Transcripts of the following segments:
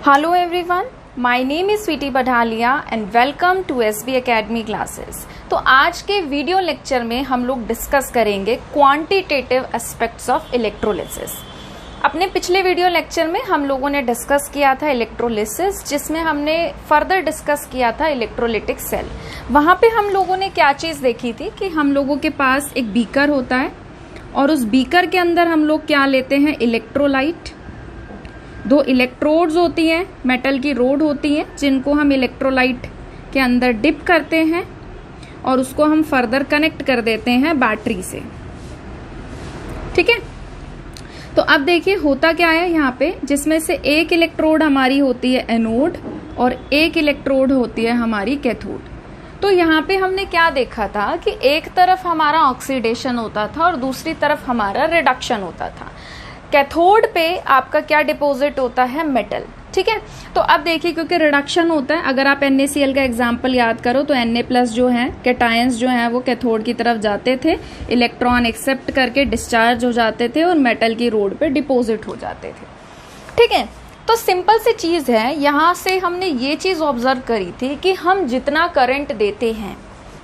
Hello everyone, my name is Sweety पठालिया and welcome to SB Academy classes। तो आज के video lecture में हम लोग डिस्कस करेंगे क्वांटिटेटिव एस्पेक्ट्स ऑफ इलेक्ट्रोलिसिस। अपने पिछले वीडियो लेक्चर में हम लोगों ने डिस्कस किया था इलेक्ट्रोलिसिस, जिसमें हमने फर्दर डिस्कस किया था इलेक्ट्रोलिटिक सेल। वहां पे हम लोगों ने क्या चीज देखी थी कि हम लोगों के पास एक बीकर होता है और उस बीकर के अंदर हम लोग क्या लेते हैं, इलेक्ट्रोलाइट। दो इलेक्ट्रोड्स होती हैं, मेटल की रोड होती हैं, जिनको हम इलेक्ट्रोलाइट के अंदर डिप करते हैं और उसको हम फर्दर कनेक्ट कर देते हैं बैटरी से। ठीक है, तो अब देखिए होता क्या है यहाँ पे, जिसमें से एक इलेक्ट्रोड हमारी होती है एनोड और एक इलेक्ट्रोड होती है हमारी कैथोड। तो यहाँ पे हमने क्या देखा था कि एक तरफ हमारा ऑक्सीडेशन होता था और दूसरी तरफ हमारा रिडक्शन होता था। कैथोड पे आपका क्या डिपॉजिट होता है, मेटल। ठीक है, तो अब देखिए क्योंकि रिडक्शन होता है, अगर आप NaCl का एग्जांपल याद करो तो Na+ जो है कैटायंस जो हैं वो कैथोड की तरफ जाते थे, इलेक्ट्रॉन एक्सेप्ट करके डिस्चार्ज हो जाते थे और मेटल की रोड पे डिपॉजिट हो जाते थे। ठीक है, तो सिंपल सी चीज है, यहाँ से हमने ये चीज ऑब्जर्व करी थी कि हम जितना करंट देते हैं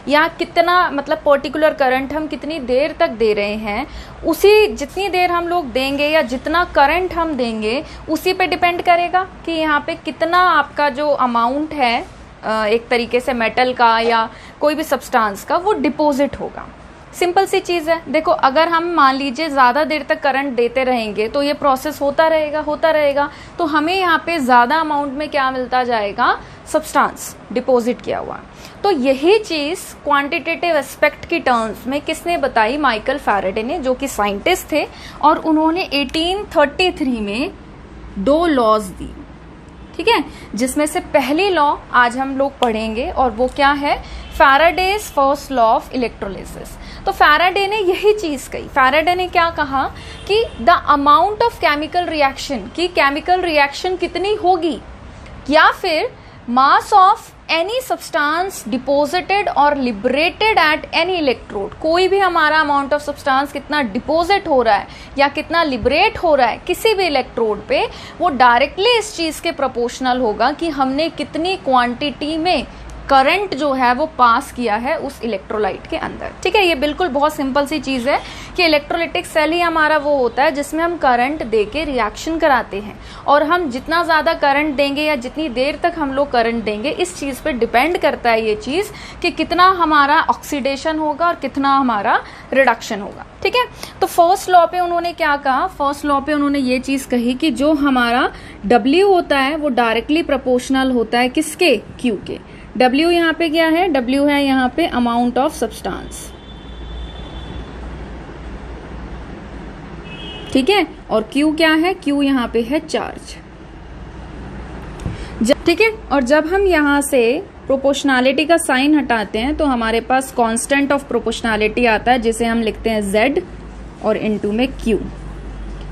या कितना मतलब पर्टिकुलर करंट हम कितनी देर तक दे रहे हैं, उसी जितनी देर हम लोग देंगे या जितना करंट हम देंगे उसी पे डिपेंड करेगा कि यहाँ पे कितना आपका जो अमाउंट है एक तरीके से मेटल का या कोई भी सब्सटेंस का वो डिपॉजिट होगा। सिंपल सी चीज है। देखो अगर हम मान लीजिए ज्यादा देर तक करंट देते रहेंगे तो ये प्रोसेस होता रहेगा तो हमें यहाँ पे ज्यादा अमाउंट में क्या मिलता जाएगा, सब्सटेंस डिपॉजिट किया हुआ। तो यही चीज क्वांटिटेटिव एस्पेक्ट की टर्म्स में किसने बताई, माइकल फैराडे ने, जो कि साइंटिस्ट थे और उन्होंने 1833 में 2 लॉज दी। ठीक है, जिसमें से पहली लॉ आज हम लोग पढ़ेंगे और वो क्या है, Faraday's first law of electrolysis. तो फैराडे ने यही चीज कही। फैराडे ने क्या कहा कि the amount of chemical reaction, की केमिकल रिएक्शन कितनी होगी, या फिर mass of any substance deposited और लिबरेटेड एट एनी इलेक्ट्रोड, कोई भी हमारा अमाउंट ऑफ सब्सटेंस कितना डिपोजिट हो रहा है या कितना लिबरेट हो रहा है किसी भी इलेक्ट्रोड पे, वो डायरेक्टली इस चीज के प्रोपोर्शनल होगा कि हमने कितनी क्वांटिटी में करंट जो है वो पास किया है उस इलेक्ट्रोलाइट के अंदर। ठीक है, ये बिल्कुल बहुत सिंपल सी चीज है कि इलेक्ट्रोलिटिक सेल ही हमारा वो होता है जिसमें हम करंट देके रिएक्शन कराते हैं, और हम जितना ज्यादा करंट देंगे या जितनी देर तक हम लोग करंट देंगे इस चीज पे डिपेंड करता है ये चीज कि कितना हमारा ऑक्सीडेशन होगा और कितना हमारा रिडक्शन होगा। ठीक है, तो फर्स्ट लॉ पे उन्होंने क्या कहा, फर्स्ट लॉ पे उन्होंने ये चीज कही कि जो हमारा W होता है वो डायरेक्टली प्रोपोर्शनल होता है किसके, Q के। W यहाँ पे क्या है, W है यहाँ पे अमाउंट ऑफ सब्सटेंस। ठीक है, और Q क्या है, Q यहाँ पे है चार्ज। ठीक है, और जब हम यहाँ से प्रोपोर्शनैलिटी का साइन हटाते हैं तो हमारे पास कांस्टेंट ऑफ प्रोपोर्शनैलिटी आता है, जिसे हम लिखते हैं Z और इनटू में Q।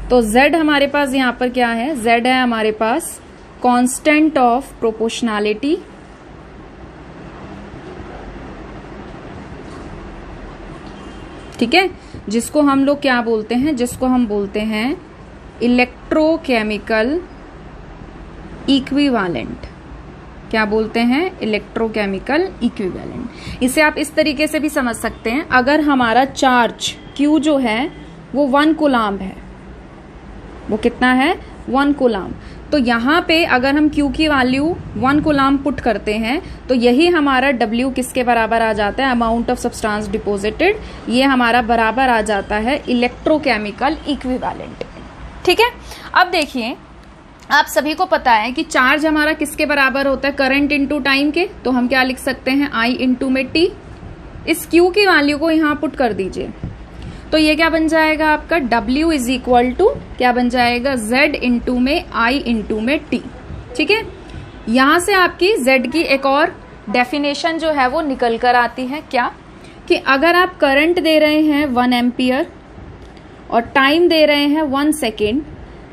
तो Z हमारे पास यहाँ पर क्या है, Z है हमारे पास कांस्टेंट ऑफ प्रोपोर्शनैलिटी, ठीक है, जिसको हम लोग क्या बोलते हैं, जिसको हम बोलते हैं इलेक्ट्रोकेमिकल इक्विवेलेंट। क्या बोलते हैं, इलेक्ट्रोकेमिकल इक्विवेलेंट। इसे आप इस तरीके से भी समझ सकते हैं, अगर हमारा चार्ज Q जो है वो 1 कूलाम्ब है, वो कितना है, 1 कूलाम्ब। तो यहाँ पे अगर हम Q की वैल्यू 1 कूलाम्ब पुट करते हैं तो यही हमारा W किसके बराबर आ जाता है, अमाउंट ऑफ सब्सटेंस डिपोजिटेड, ये हमारा बराबर आ जाता है इलेक्ट्रोकेमिकल इक्विवेलेंट। ठीक है, अब देखिए आप सभी को पता है कि चार्ज हमारा किसके बराबर होता है, करंट इंटू टाइम के। तो हम क्या लिख सकते हैं, I इंटू में T। इस Q की वैल्यू को यहाँ पुट कर दीजिए तो ये क्या बन जाएगा आपका, W इज इक्वल टू क्या बन जाएगा, Z इंटू में I इंटू में T। ठीक है, यहां से आपकी Z की एक और डेफिनेशन जो है वो निकल कर आती है, क्या कि अगर आप करंट दे रहे हैं 1 एम्पियर और टाइम दे रहे हैं 1 सेकेंड,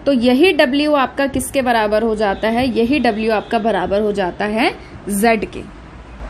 तो यही W आपका किसके बराबर हो जाता है, यही W आपका बराबर हो जाता है Z के।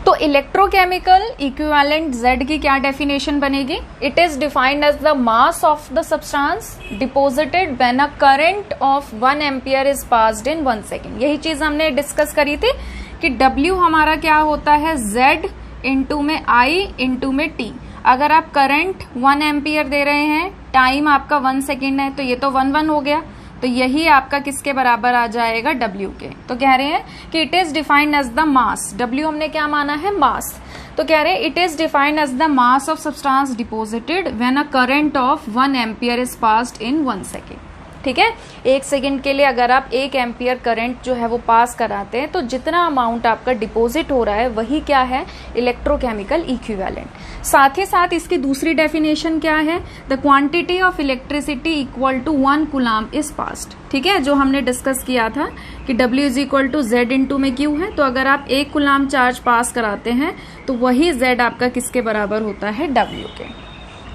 तो इलेक्ट्रोकेमिकल इक्विवेलेंट Z की क्या डेफिनेशन बनेगी? It is defined as the mass of the substance deposited when a current of 1 ampere is passed in 1 second. यही चीज हमने डिस्कस करी थी कि W हमारा क्या होता है, Z इंटू में I इंटू में T। अगर आप करंट 1 एम्पियर दे रहे हैं, टाइम आपका 1 सेकेंड है, तो ये तो 1 हो गया, तो यही आपका किसके बराबर आ जाएगा, W के। तो कह रहे हैं कि it is defined as the mass, W हमने क्या माना है, मास। तो कह रहे हैं it is defined as the mass of substance deposited when a current of 1 ampere is passed in 1 second. ठीक है, 1 सेकेंड के लिए अगर आप 1 एम्पियर करंट जो है वो पास कराते हैं, तो जितना अमाउंट आपका डिपॉजिट हो रहा है वही क्या है, इलेक्ट्रोकेमिकल इक्विवेलेंट। साथ ही साथ इसकी दूसरी डेफिनेशन क्या है, the quantity of electricity equal to 1 coulomb is passed. ठीक है, जो हमने डिस्कस किया था कि W is equal to Z into में Q है, तो अगर आप 1 कूलम्ब चार्ज पास कराते हैं तो वही Z आपका किसके बराबर होता है, W के।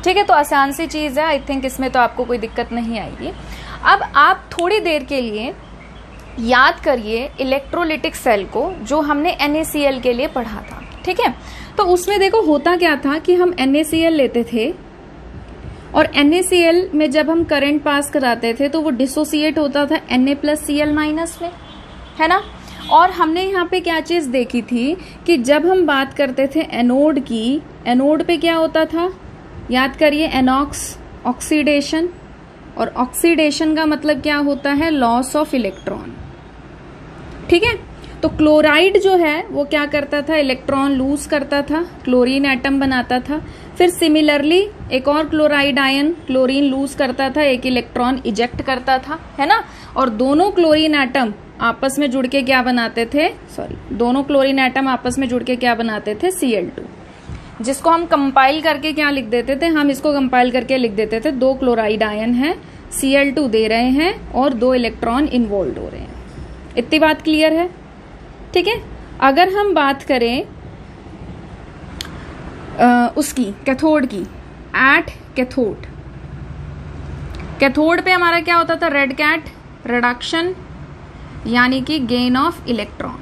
ठीक है, तो आसान सी चीज है, आई थिंक इसमें तो आपको कोई दिक्कत नहीं आएगी। अब आप थोड़ी देर के लिए याद करिए इलेक्ट्रोलिटिक सेल को, जो हमने NaCl के लिए पढ़ा था। ठीक है, तो उसमें देखो होता क्या था कि हम NaCl लेते थे और NaCl में जब हम करंट पास कराते थे तो वो डिसोसिएट होता था Na+Cl- में, है ना। और हमने यहाँ पे क्या चीज देखी थी कि जब हम बात करते थे एनोड की, एनोड पे क्या होता था, याद करिए, एनॉक्स, ऑक्सीडेशन, और ऑक्सीडेशन का मतलब क्या होता है, लॉस ऑफ इलेक्ट्रॉन। ठीक है, तो क्लोराइड जो है वो क्या करता था, इलेक्ट्रॉन लूज करता था, क्लोरीन एटम बनाता था। फिर सिमिलरली एक और क्लोराइड आयन क्लोरीन लूज करता था, एक इलेक्ट्रॉन इजेक्ट करता था, है ना। और दोनों क्लोरीन एटम आपस में जुड़ के क्या बनाते थे, दोनों क्लोरीन एटम आपस में जुड़ के क्या बनाते थे, Cl2, जिसको हम कंपाइल करके क्या लिख देते थे, हम इसको कंपाइल करके लिख देते थे 2 क्लोराइड आयन है, Cl2 दे रहे हैं और 2 इलेक्ट्रॉन इन्वॉल्व हो रहे हैं। इतनी बात क्लियर है? ठीक है, अगर हम बात करें उसकी कैथोड की, एट कैथोड, कैथोड पे हमारा क्या होता था, रेड कैट रिडक्शन, यानी कि गेन ऑफ इलेक्ट्रॉन।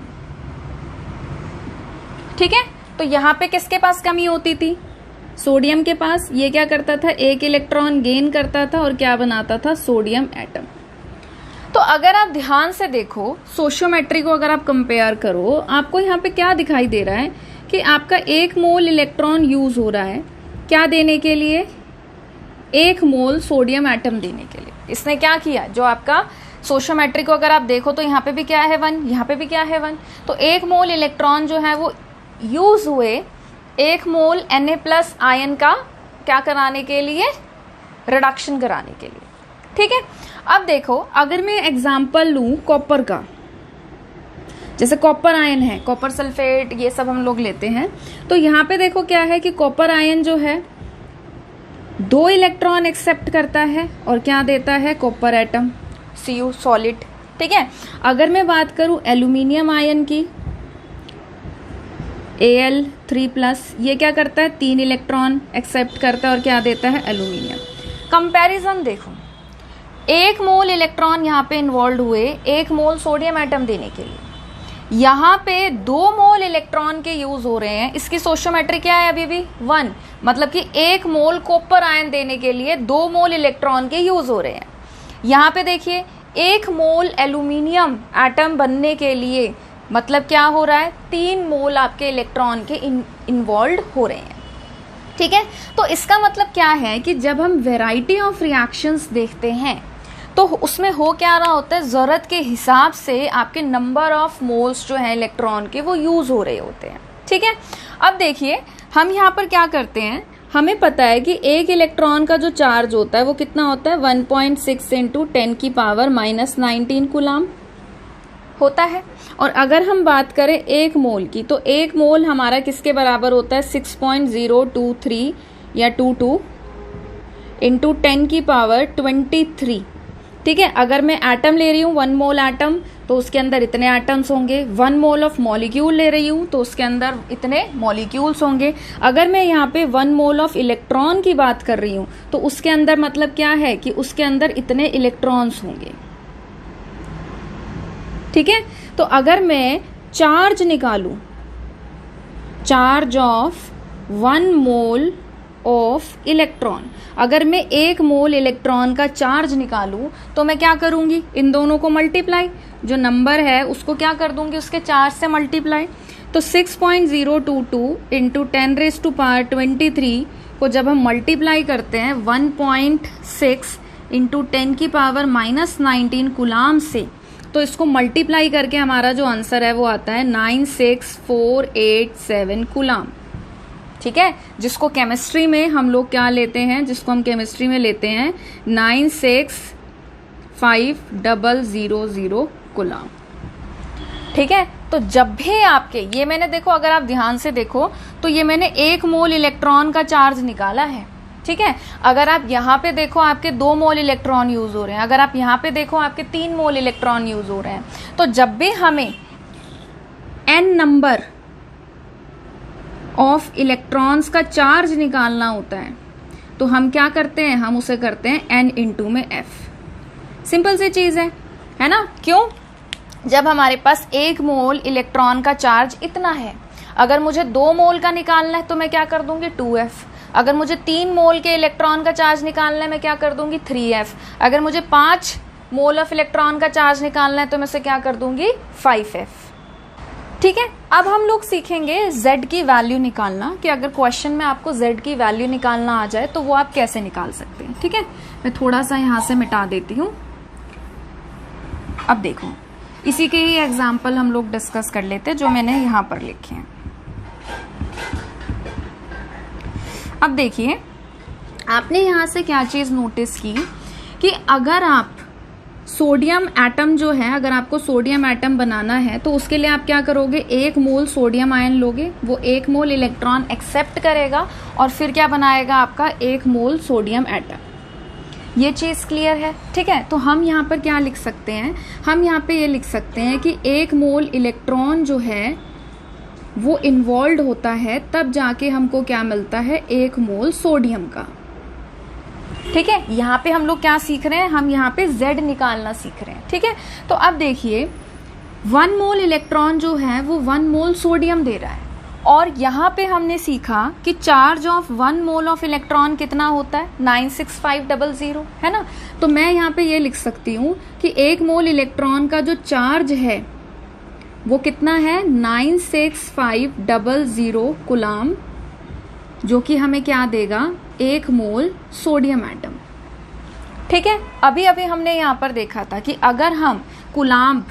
ठीक है, तो यहां पे किसके पास कमी होती थी, सोडियम के पास। ये क्या करता था, 1 इलेक्ट्रॉन गेन करता था और क्या बनाता था, सोडियम एटम। तो अगर आप ध्यान से देखो सोशियोमेट्री को, अगर आप कंपेयर करो, आपको यहाँ पे क्या दिखाई दे रहा है कि आपका 1 मोल इलेक्ट्रॉन यूज हो रहा है क्या देने के लिए, 1 मोल सोडियम एटम देने के लिए। इसने क्या किया, जो आपका सोशियोमेट्री को अगर आप देखो तो यहाँ पे भी क्या है 1, यहाँ पे भी क्या है 1, तो 1 मोल इलेक्ट्रॉन जो है वो यूज हुए 1 मोल Na+ आयन का क्या कराने के लिए, रिडक्शन कराने के लिए। ठीक है, अब देखो अगर मैं एग्जाम्पल लूं कॉपर का, जैसे कॉपर आयन है, कॉपर सल्फेट, ये सब हम लोग लेते हैं, तो यहाँ पे देखो क्या है कि कॉपर आयन जो है 2 इलेक्ट्रॉन एक्सेप्ट करता है और क्या देता है, कॉपर एटम, Cu सॉलिड। ठीक है, अगर मैं बात करूं एल्यूमिनियम आयन की, Al3+, ये क्या करता है, 3 इलेक्ट्रॉन एक्सेप्ट करता है और क्या देता है, एल्यूमिनियम। कंपैरिजन देखो, 1 मोल इलेक्ट्रॉन यहाँ पे इन्वॉल्व हुए 1 मोल सोडियम एटम देने के लिए, यहाँ पे 2 मोल इलेक्ट्रॉन के यूज हो रहे हैं। इसकी सोशियोमेट्री क्या है, अभी भी 1, मतलब कि 1 मोल कॉपर आयन देने के लिए 2 मोल इलेक्ट्रॉन के यूज हो रहे हैं। यहाँ पे देखिए 1 मोल एल्यूमिनियम एटम बनने के लिए मतलब क्या हो रहा है, 3 मोल आपके इलेक्ट्रॉन के इन्वॉल्व हो रहे हैं। ठीक है, तो इसका मतलब क्या है कि जब हम वैरायटी ऑफ रिएक्शंस देखते हैं तो उसमें हो क्या रहा होता है, जरूरत के हिसाब से आपके नंबर ऑफ मोल्स जो है इलेक्ट्रॉन के वो यूज हो रहे होते हैं। ठीक है, अब देखिए हम यहाँ पर क्या करते हैं, हमें पता है कि 1 इलेक्ट्रॉन का जो चार्ज होता है वो कितना होता है, 1.6 × 10⁻⁻19 कूलम्ब होता है। और अगर हम बात करें 1 मोल की, तो 1 मोल हमारा किसके बराबर होता है, 6.023 या 22 × 10⁻23। ठीक है, अगर मैं एटम ले रही हूँ 1 मोल एटम तो उसके अंदर इतने एटम्स होंगे, 1 मोल ऑफ मॉलिक्यूल ले रही हूँ तो उसके अंदर इतने मॉलिक्यूल्स होंगे। अगर मैं यहाँ पे 1 मोल ऑफ इलेक्ट्रॉन की बात कर रही हूँ तो उसके अंदर मतलब क्या है कि उसके अंदर इतने इलेक्ट्रॉन्स होंगे। ठीक है, तो अगर मैं चार्ज निकालूं charge of 1 mole of electron. अगर मैं 1 मोल इलेक्ट्रॉन का चार्ज निकालूं तो मैं क्या करूंगी, इन दोनों को मल्टीप्लाई, जो नंबर है उसको क्या कर दूंगी, उसके चार्ज से मल्टीप्लाई। तो 6.022 इंटू 10⁻23 को जब हम मल्टीप्लाई करते हैं 1.6 इंटू 10⁻⁻19 कूलाम से, तो इसको मल्टीप्लाई करके हमारा जो आंसर है वो आता है 96487 कूलाम। ठीक है, जिसको केमिस्ट्री में हम लोग क्या लेते हैं, जिसको हम केमिस्ट्री में लेते हैं 96500 कूलाम। ठीक है, तो जब भी आपके ये मैंने देखो, अगर आप ध्यान से देखो तो ये मैंने 1 मोल इलेक्ट्रॉन का चार्ज निकाला है। ठीक है, अगर आप यहाँ पे देखो आपके 2 मोल इलेक्ट्रॉन यूज हो रहे हैं, अगर आप यहाँ पे देखो आपके 3 मोल इलेक्ट्रॉन यूज हो रहे हैं। तो जब भी हमें n नंबर ऑफ इलेक्ट्रॉन्स का चार्ज निकालना होता है तो हम क्या करते हैं, हम उसे करते हैं n इंटू में f। सिंपल सी चीज है ना। क्यों, जब हमारे पास 1 मोल इलेक्ट्रॉन का चार्ज इतना है, अगर मुझे 2 मोल का निकालना है तो मैं क्या कर दूंगी 2f। अगर मुझे 3 मोल के इलेक्ट्रॉन का चार्ज निकालना है मैं क्या कर दूंगी 3f। अगर मुझे 5 मोल ऑफ इलेक्ट्रॉन का चार्ज निकालना है तो मैं उसे क्या कर दूंगी 5f। ठीक है, अब हम लोग सीखेंगे z की वैल्यू निकालना, कि अगर क्वेश्चन में आपको z की वैल्यू निकालना आ जाए तो वो आप कैसे निकाल सकते हैं। ठीक है, मैं थोड़ा सा यहां से मिटा देती हूं। अब देखो, इसी के ही एग्जाम्पल हम लोग डिस्कस कर लेते हैं जो मैंने यहां पर लिखे हैं। अब देखिए, आपने यहां से क्या चीज नोटिस की कि अगर आप सोडियम एटम जो है, अगर आपको सोडियम एटम बनाना है तो उसके लिए आप क्या करोगे, 1 मोल सोडियम आयन लोगे, वो 1 मोल इलेक्ट्रॉन एक्सेप्ट करेगा और फिर क्या बनाएगा आपका 1 मोल सोडियम एटम। ये चीज क्लियर है। ठीक है, तो हम यहाँ पर क्या लिख सकते हैं, हम यहाँ पे ये लिख सकते हैं कि 1 मोल इलेक्ट्रॉन जो है वो इन्वॉल्व होता है, तब जाके हमको क्या मिलता है 1 मोल सोडियम का। ठीक है, यहाँ पे हम लोग क्या सीख रहे हैं, हम यहाँ पे Z निकालना सीख रहे हैं। ठीक है, तो अब देखिए 1 मोल इलेक्ट्रॉन जो है वो 1 मोल सोडियम दे रहा है, और यहाँ पे हमने सीखा कि charge of 1 mole of electron कितना होता है 96500, है ना। तो मैं यहाँ पे ये लिख सकती हूँ कि 1 मोल इलेक्ट्रॉन का जो चार्ज है वो कितना है 96500 कूलाम, जो कि हमें क्या देगा 1 मोल सोडियम एटम। ठीक है, अभी अभी हमने यहाँ पर देखा था कि अगर हम कूलाम,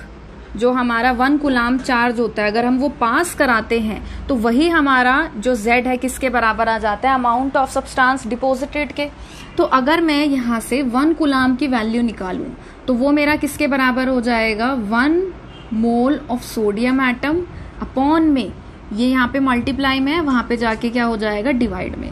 जो हमारा 1 कूलाम चार्ज होता है, अगर हम वो पास कराते हैं तो वही हमारा जो Z है किसके बराबर आ जाता है, अमाउंट ऑफ सब्सटेंस डिपॉजिटेड के। तो अगर मैं यहाँ से 1 कूलाम की वैल्यू निकालूं तो वो मेरा किसके बराबर हो जाएगा 1 mole of sodium atom upon में, ये यहाँ पे मल्टीप्लाई में है, वहां पे जाके क्या हो जाएगा डिवाइड में।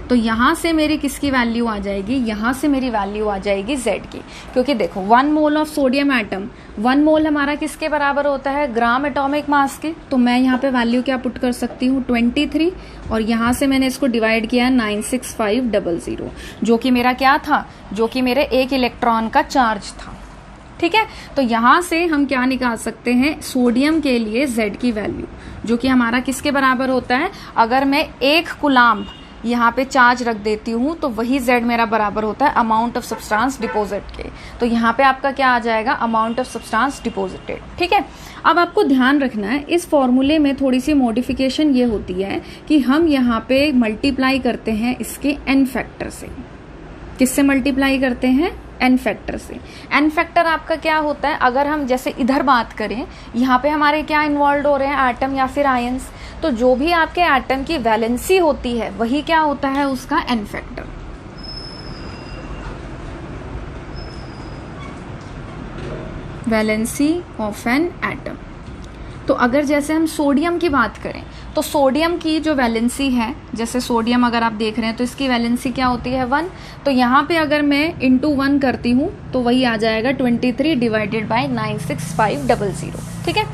तो यहाँ से मेरी किसकी वैल्यू आ जाएगी, यहाँ से मेरी वैल्यू आ जाएगी Z की, क्योंकि देखो 1 मोल ऑफ सोडियम एटम, 1 मोल हमारा किसके बराबर होता है ग्राम एटॉमिक मास के। तो मैं यहाँ पे वैल्यू क्या पुट कर सकती हूँ 23, और यहाँ से मैंने इसको डिवाइड किया है 96500, जो कि मेरा क्या था, जो कि मेरे 1 इलेक्ट्रॉन का चार्ज था। ठीक है, तो यहाँ से हम क्या निकाल सकते हैं सोडियम के लिए Z की वैल्यू, जो कि हमारा किसके बराबर होता है, अगर मैं 1 कूलाम यहाँ पे चार्ज रख देती हूँ तो वही Z मेरा बराबर होता है अमाउंट ऑफ सब्सटेंस डिपोजिट के। तो यहाँ पे आपका क्या आ जाएगा अमाउंट ऑफ सब्सटेंस डिपोजिटेड। ठीक है, अब आपको ध्यान रखना है इस फॉर्मूले में थोड़ी सी मॉडिफिकेशन ये होती है कि हम यहाँ पे मल्टीप्लाई करते हैं इसके n फैक्टर से। किससे मल्टीप्लाई करते हैं, n फैक्टर से। n फैक्टर आपका क्या होता है, अगर हम जैसे इधर बात करें, यहाँ पे हमारे क्या इन्वॉल्व हो रहे हैं एटम या फिर आयंस, तो जो भी आपके एटम की वैलेंसी होती है वही क्या होता है उसका n factor. Valency of an atom. तो अगर जैसे हम सोडियम की बात करें तो सोडियम की जो वैलेंसी है, जैसे सोडियम अगर आप देख रहे हैं तो इसकी वैलेंसी क्या होती है 1। तो यहाँ पे अगर मैं इंटू 1 करती हूँ तो वही आ जाएगा 23 डिवाइडेड बाय 96500। ठीक है,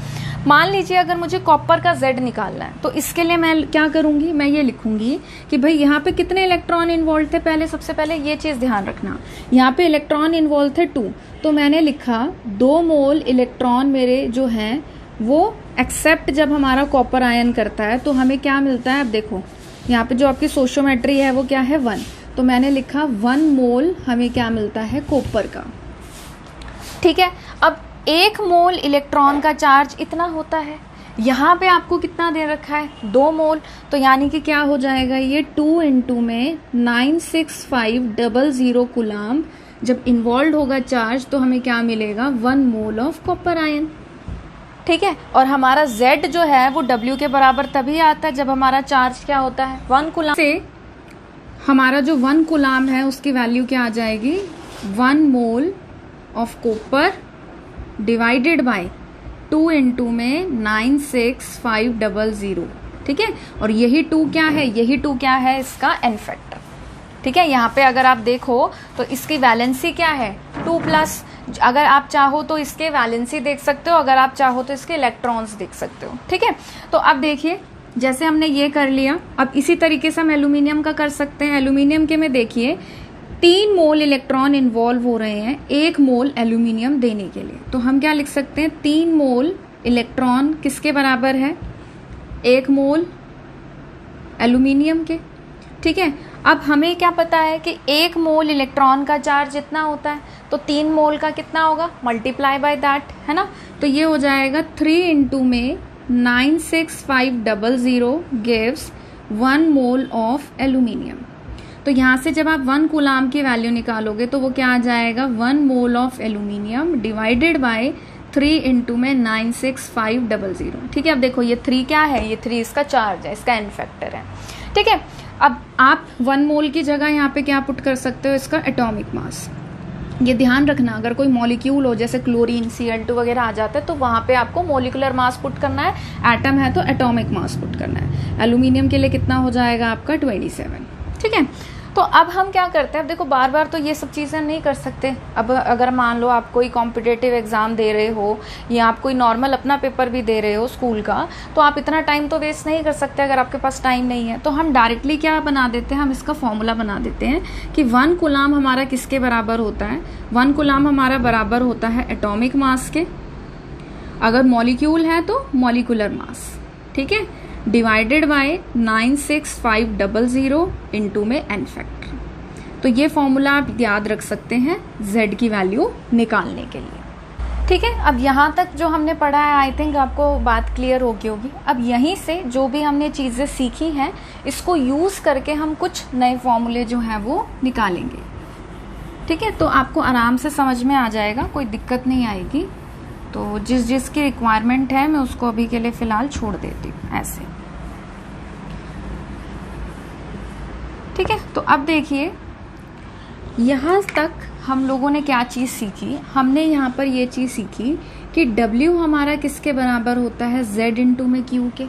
मान लीजिए अगर मुझे कॉपर का Z निकालना है तो इसके लिए मैं क्या करूंगी, मैं ये लिखूंगी कि भाई यहाँ पे कितने इलेक्ट्रॉन इन्वॉल्व थे। पहले सबसे पहले ये चीज ध्यान रखना, यहाँ पे इलेक्ट्रॉन इन्वॉल्व थे 2, तो मैंने लिखा 2 मोल इलेक्ट्रॉन मेरे जो हैं वो एक्सेप्ट जब हमारा कॉपर आयन करता है तो हमें क्या मिलता है। अब देखो यहाँ पे जो आपकी सोशियोमेट्री है वो क्या है 1, तो मैंने लिखा 1 मोल हमें क्या मिलता है कॉपर का। ठीक है, अब 1 मोल इलेक्ट्रॉन का चार्ज इतना होता है, यहाँ पे आपको कितना दे रखा है 2 मोल, तो यानी कि क्या हो जाएगा ये 2 इंटू में 96500 कूलाम जब इन्वॉल्व होगा चार्ज तो हमें क्या मिलेगा 1 मोल ऑफ कॉपर आयन। ठीक है, और हमारा Z जो है वो W के बराबर तभी आता है जब हमारा चार्ज क्या होता है 1 कूलाम। से हमारा जो 1 कूलाम है उसकी वैल्यू क्या आ जाएगी 1 mole of copper divided by 2 into में 96500। ठीक है, और यही 2 क्या है, यही 2 क्या है इसका एन फैक्टर। ठीक है, यहाँ पे अगर आप देखो तो इसकी वैलेंसी क्या है 2+। अगर आप चाहो तो इसके वैलेंसी देख सकते हो, अगर आप चाहो तो इसके इलेक्ट्रॉन्स देख सकते हो। ठीक है, तो अब देखिए जैसे हमने ये कर लिया, अब इसी तरीके से हम एल्यूमिनियम का कर सकते हैं। एल्यूमिनियम के में देखिए 3 मोल इलेक्ट्रॉन इन्वॉल्व हो रहे हैं 1 मोल एल्यूमिनियम देने के लिए, तो हम क्या लिख सकते हैं 3 मोल इलेक्ट्रॉन किसके बराबर है 1 मोल एल्यूमिनियम के। ठीक है, अब हमें क्या पता है कि 1 मोल इलेक्ट्रॉन का चार्ज जितना होता है तो 3 मोल का कितना होगा मल्टीप्लाई बाय दैट, है ना। तो ये हो जाएगा 3 इंटू में 96500 गिव्स 1 मोल ऑफ एल्यूमिनियम। तो यहाँ से जब आप 1 कूलाम की वैल्यू निकालोगे तो वो क्या आ जाएगा 1 mole of aluminium divided by 3 into में 96500। ठीक है, अब देखो ये 3 क्या है, ये 3 इसका चार्ज है, इसका एन फैक्टर है। ठीक है, अब आप 1 मोल की जगह यहाँ पे क्या पुट कर सकते हो इसका एटॉमिक मास। ये ध्यान रखना अगर कोई मॉलिक्यूल हो जैसे क्लोरीन Cl2 वगैरह आ जाता है तो वहाँ पे आपको मॉलिक्यूलर मास पुट करना है, एटम है तो एटॉमिक मास पुट करना है। एल्यूमिनियम के लिए कितना हो जाएगा आपका 27। ठीक है, तो अब हम क्या करते हैं, अब देखो बार बार तो ये सब चीज़ें नहीं कर सकते। अब अगर मान लो आप कोई कॉम्पिटिटिव एग्ज़ाम दे रहे हो या आप कोई नॉर्मल अपना पेपर भी दे रहे हो स्कूल का, तो आप इतना टाइम तो वेस्ट नहीं कर सकते अगर आपके पास टाइम नहीं है। तो हम डायरेक्टली क्या बना देते हैं, हम इसका फॉर्मूला बना देते हैं कि 1 कूलाम हमारा किसके बराबर होता है, 1 कूलाम हमारा बराबर होता है एटॉमिक मास के, अगर मॉलिक्यूल है तो मॉलिकुलर मास। ठीक है, डिवाइडेड बाय 96500 इंटू में एन फैक्टर। तो ये फॉर्मूला आप याद रख सकते हैं Z की वैल्यू निकालने के लिए। ठीक है, अब यहाँ तक जो हमने पढ़ा है आई थिंक आपको बात क्लियर होगी होगी। अब यहीं से जो भी हमने चीज़ें सीखी हैं इसको यूज़ करके हम कुछ नए फॉर्मूले जो हैं वो निकालेंगे। ठीक है, तो आपको आराम से समझ में आ जाएगा, कोई दिक्कत नहीं आएगी। तो जिसकी रिक्वायरमेंट है मैं उसको अभी के लिए फ़िलहाल छोड़ देती हूँ ऐसे। ठीक है, तो अब देखिए यहाँ तक हम लोगों ने क्या चीज़ सीखी। हमने यहाँ पर ये चीज़ सीखी कि W हमारा किसके बराबर होता है Z इंटू में Q के,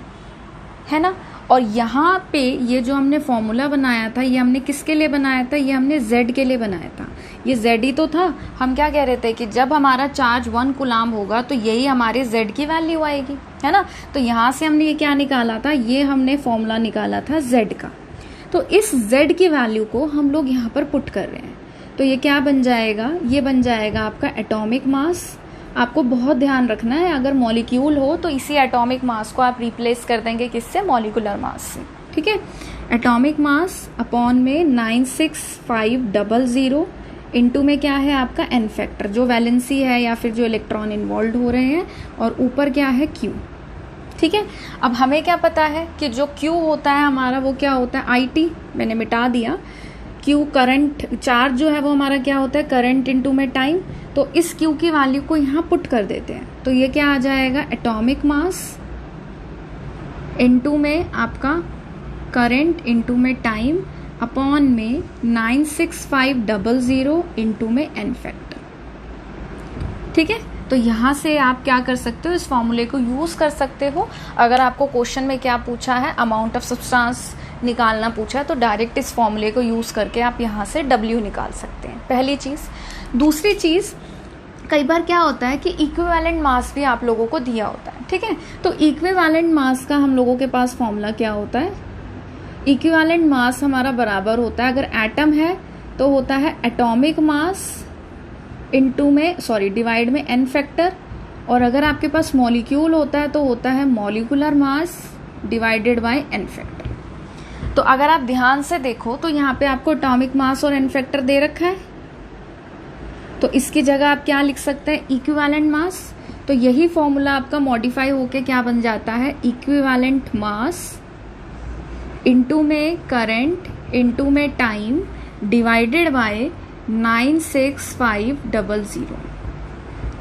है ना। और यहाँ पे ये जो हमने फॉर्मूला बनाया था ये हमने किसके लिए बनाया था, ये हमने Z के लिए बनाया था। ये Z ही तो था। हम क्या कह रहे थे कि जब हमारा चार्ज 1 कूलाम होगा तो यही हमारे Z की वैल्यू आएगी, है ना। तो यहाँ से हमने ये क्या निकाला था, ये हमने फॉर्मूला निकाला था Z का। तो इस Z की वैल्यू को हम लोग यहाँ पर पुट कर रहे हैं, तो ये क्या बन जाएगा, ये बन जाएगा आपका एटॉमिक मास। आपको बहुत ध्यान रखना है, अगर मॉलिक्यूल हो तो इसी एटॉमिक मास को आप रिप्लेस कर देंगे किससे, मॉलिकुलर मास से। ठीक है, एटॉमिक मास अपॉन में 96500 इंटू में क्या है आपका एन फैक्टर, जो वैलेंसी है या फिर जो इलेक्ट्रॉन इन्वॉल्व हो रहे हैं, और ऊपर क्या है Q। ठीक है, अब हमें क्या पता है कि जो Q होता है हमारा वो क्या होता है IT, मैंने मिटा दिया। Q करंट, चार्ज जो है वो हमारा क्या होता है करंट इनटू में टाइम। तो इस Q की वैल्यू को यहाँ पुट कर देते हैं, तो ये क्या आ जाएगा एटॉमिक मास इनटू में आपका करंट इनटू में टाइम अपॉन में 96500 इनटू में एन फैक्टर। ठीक है, तो यहाँ से आप क्या कर सकते हो, इस फॉर्मूले को यूज़ कर सकते हो। अगर आपको क्वेश्चन में क्या पूछा है, अमाउंट ऑफ सब्सटेंस निकालना पूछा है, तो डायरेक्ट इस फॉर्मूले को यूज़ करके आप यहाँ से W निकाल सकते हैं, पहली चीज़। दूसरी चीज़, कई बार क्या होता है कि इक्विवेलेंट मास भी आप लोगों को दिया होता है। ठीक है, तो इक्विवेलेंट मास का हम लोगों के पास फॉर्मूला क्या होता है, इक्विवेलेंट मास हमारा बराबर होता है, अगर एटम है तो होता है एटॉमिक मास इनटू में डिवाइड में एन फैक्टर और अगर आपके पास मॉलिक्यूल होता है तो होता है molecular mass divided by n factor. तो अगर आप ध्यान से देखो तो यहाँ पे आपको एटॉमिक मास और एन फैक्टर दे रखा है, तो इसकी जगह आप क्या लिख सकते हैं, इक्विवेलेंट मास। तो यही फॉर्मूला आपका मॉडिफाई होके क्या बन जाता है, इक्विवेलेंट मास इनटू में करंट इनटू में टाइम डिवाइडेड बाय 96500।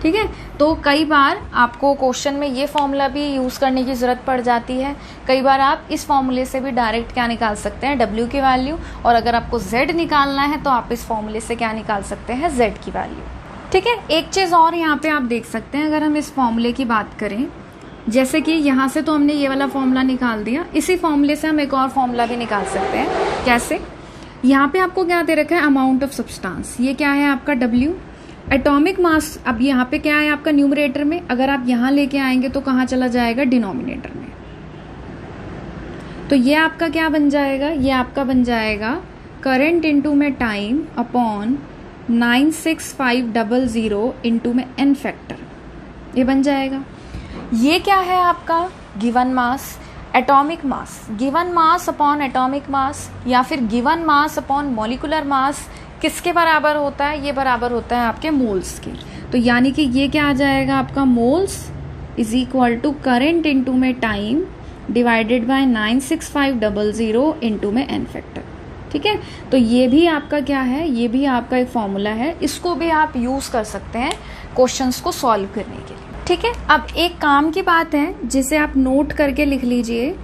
ठीक है, तो कई बार आपको क्वेश्चन में ये फॉर्मूला भी यूज करने की जरूरत पड़ जाती है। कई बार आप इस फॉर्मूले से भी डायरेक्ट क्या निकाल सकते हैं, W की वैल्यू, और अगर आपको Z निकालना है तो आप इस फॉर्मूले से क्या निकाल सकते हैं, Z की वैल्यू। ठीक है, एक चीज और यहाँ पे आप देख सकते हैं, अगर हम इस फॉर्मूले की बात करें, जैसे कि यहाँ से तो हमने ये वाला फॉर्मूला निकाल दिया, इसी फॉर्मूले से हम एक और फॉर्मूला भी निकाल सकते हैं। कैसे, यहाँ पे आपको क्या दे रखा है, अमाउंट ऑफ सब्सटेंस, ये क्या है आपका W। एटॉमिक मास, अब यहाँ पे क्या है आपका न्यूमरेटर में, अगर आप यहाँ लेके आएंगे तो कहाँ चला जाएगा, डिनोमिनेटर में। तो ये आपका क्या बन जाएगा, ये आपका बन जाएगा करंट इनटू में टाइम अपॉन 96500 इनटू में एन फैक्टर, ये बन जाएगा। ये क्या है आपका given mass, atomic mass, given mass upon atomic mass, या फिर given mass upon molecular mass किसके बराबर होता है, ये बराबर होता है आपके मोल्स के। तो यानी कि ये क्या आ जाएगा आपका, moles is equal to current into में टाइम डिवाइडेड बाय 96500 इनटू में एन फैक्टर। ठीक है, तो ये भी आपका क्या है, ये भी आपका एक फॉर्मूला है, इसको भी आप यूज कर सकते हैं क्वेश्चंस को सॉल्व करने के लिए। ठीक है, अब एक काम की बात है जिसे आप नोट करके लिख लीजिए।